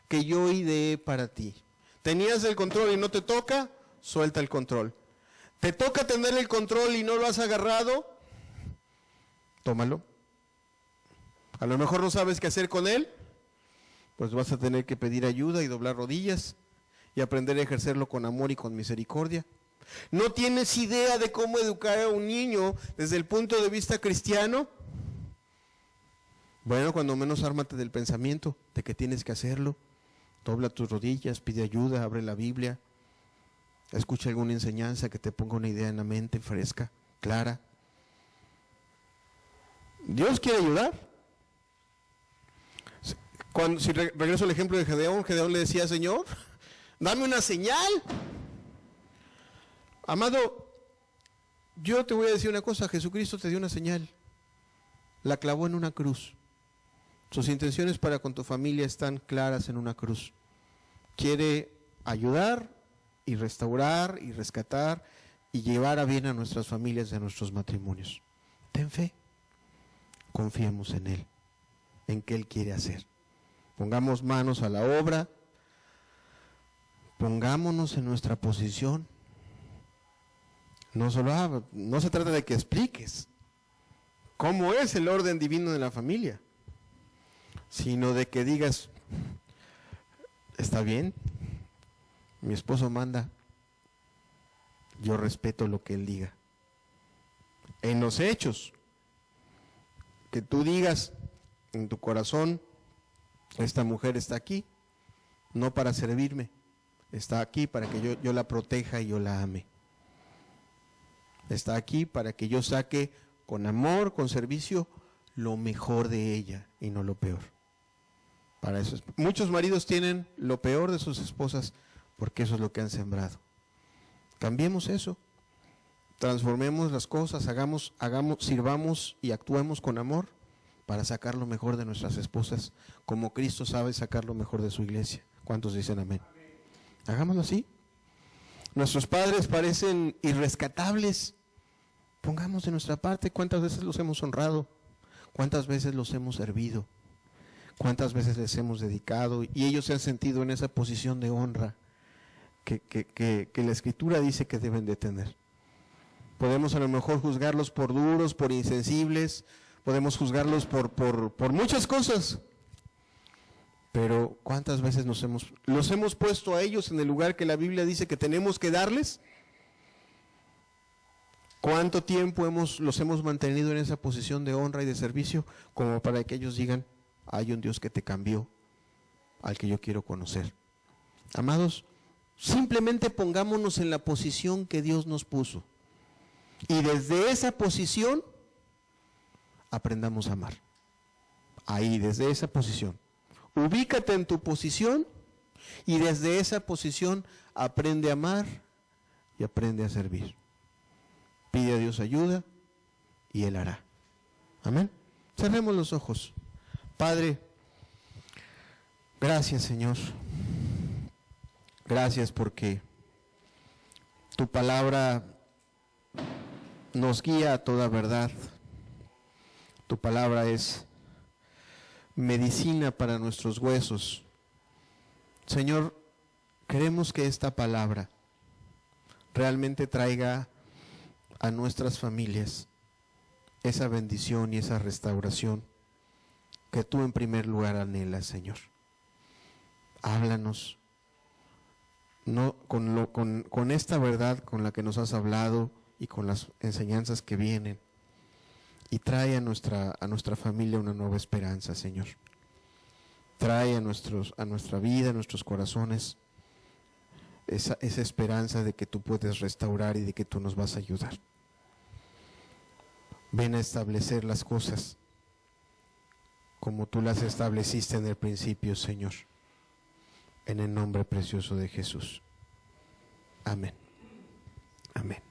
que yo ideé para ti. ¿Tenías el control y no te toca? Suelta el control. ¿Te toca tener el control y no lo has agarrado? Tómalo. A lo mejor no sabes qué hacer con él, pues vas a tener que pedir ayuda y doblar rodillas y aprender a ejercerlo con amor y con misericordia. ¿No tienes idea de cómo educar a un niño desde el punto de vista cristiano? Bueno, cuando menos ármate del pensamiento de que tienes que hacerlo. Dobla tus rodillas, pide ayuda, abre la Biblia, escucha alguna enseñanza que te ponga una idea en la mente fresca, clara. Dios quiere ayudar. Si regreso al ejemplo de Gedeón, Gedeón le decía, Señor, dame una señal. Amado, yo te voy a decir una cosa, Jesucristo te dio una señal, la clavó en una cruz. Sus intenciones para con tu familia están claras en una cruz. Quiere ayudar y restaurar y rescatar y llevar a bien a nuestras familias y a nuestros matrimonios. Ten fe, confiemos en Él, en qué Él quiere hacer. Pongamos manos a la obra, pongámonos en nuestra posición. No se trata de que expliques cómo es el orden divino de la familia, sino de que digas, está bien, mi esposo manda, yo respeto lo que él diga. En los hechos, que tú digas en tu corazón, esta mujer está aquí, no para servirme, está aquí para que yo la proteja y yo la ame. Está aquí para que yo saque con amor, con servicio, lo mejor de ella y no lo peor. Para eso muchos maridos tienen lo peor de sus esposas porque eso es lo que han sembrado. Cambiemos eso, transformemos las cosas, sirvamos y actuemos con amor para sacar lo mejor de nuestras esposas, como Cristo sabe sacar lo mejor de su iglesia. ¿Cuántos dicen amén? Hagámoslo así. Nuestros padres parecen irrescatables. Pongamos de nuestra parte. ¿Cuántas veces los hemos honrado? ¿Cuántas veces los hemos servido? ¿Cuántas veces les hemos dedicado? Y ellos se han sentido en esa posición de honra que la Escritura dice que deben de tener. Podemos a lo mejor juzgarlos por duros, por insensibles, podemos juzgarlos por muchas cosas. Pero ¿cuántas veces los hemos puesto a ellos en el lugar que la Biblia dice que tenemos que darles? ¿Cuánto tiempo los hemos mantenido en esa posición de honra y de servicio como para que ellos digan, hay un Dios que te cambió, al que yo quiero conocer? Amados, simplemente pongámonos en la posición que Dios nos puso. Y desde esa posición aprendamos a amar. Ahí, desde esa posición. Ubícate en tu posición y desde esa posición aprende a amar y aprende a servir. Pide a Dios ayuda y Él hará. Amén. Cerremos los ojos. Padre, gracias, Señor. Gracias porque tu palabra nos guía a toda verdad. Tu palabra es medicina para nuestros huesos. Señor, queremos que esta palabra realmente traiga a nuestras familias esa bendición y esa restauración que tú en primer lugar anhelas, Señor. Háblanos con esta verdad con la que nos has hablado y con las enseñanzas que vienen, y trae a nuestra familia una nueva esperanza, Señor. Trae a nuestra vida, a nuestros corazones, esa esperanza de que tú puedes restaurar y de que tú nos vas a ayudar. Ven a establecer las cosas como tú las estableciste en el principio, Señor. En el nombre precioso de Jesús. Amén. Amén.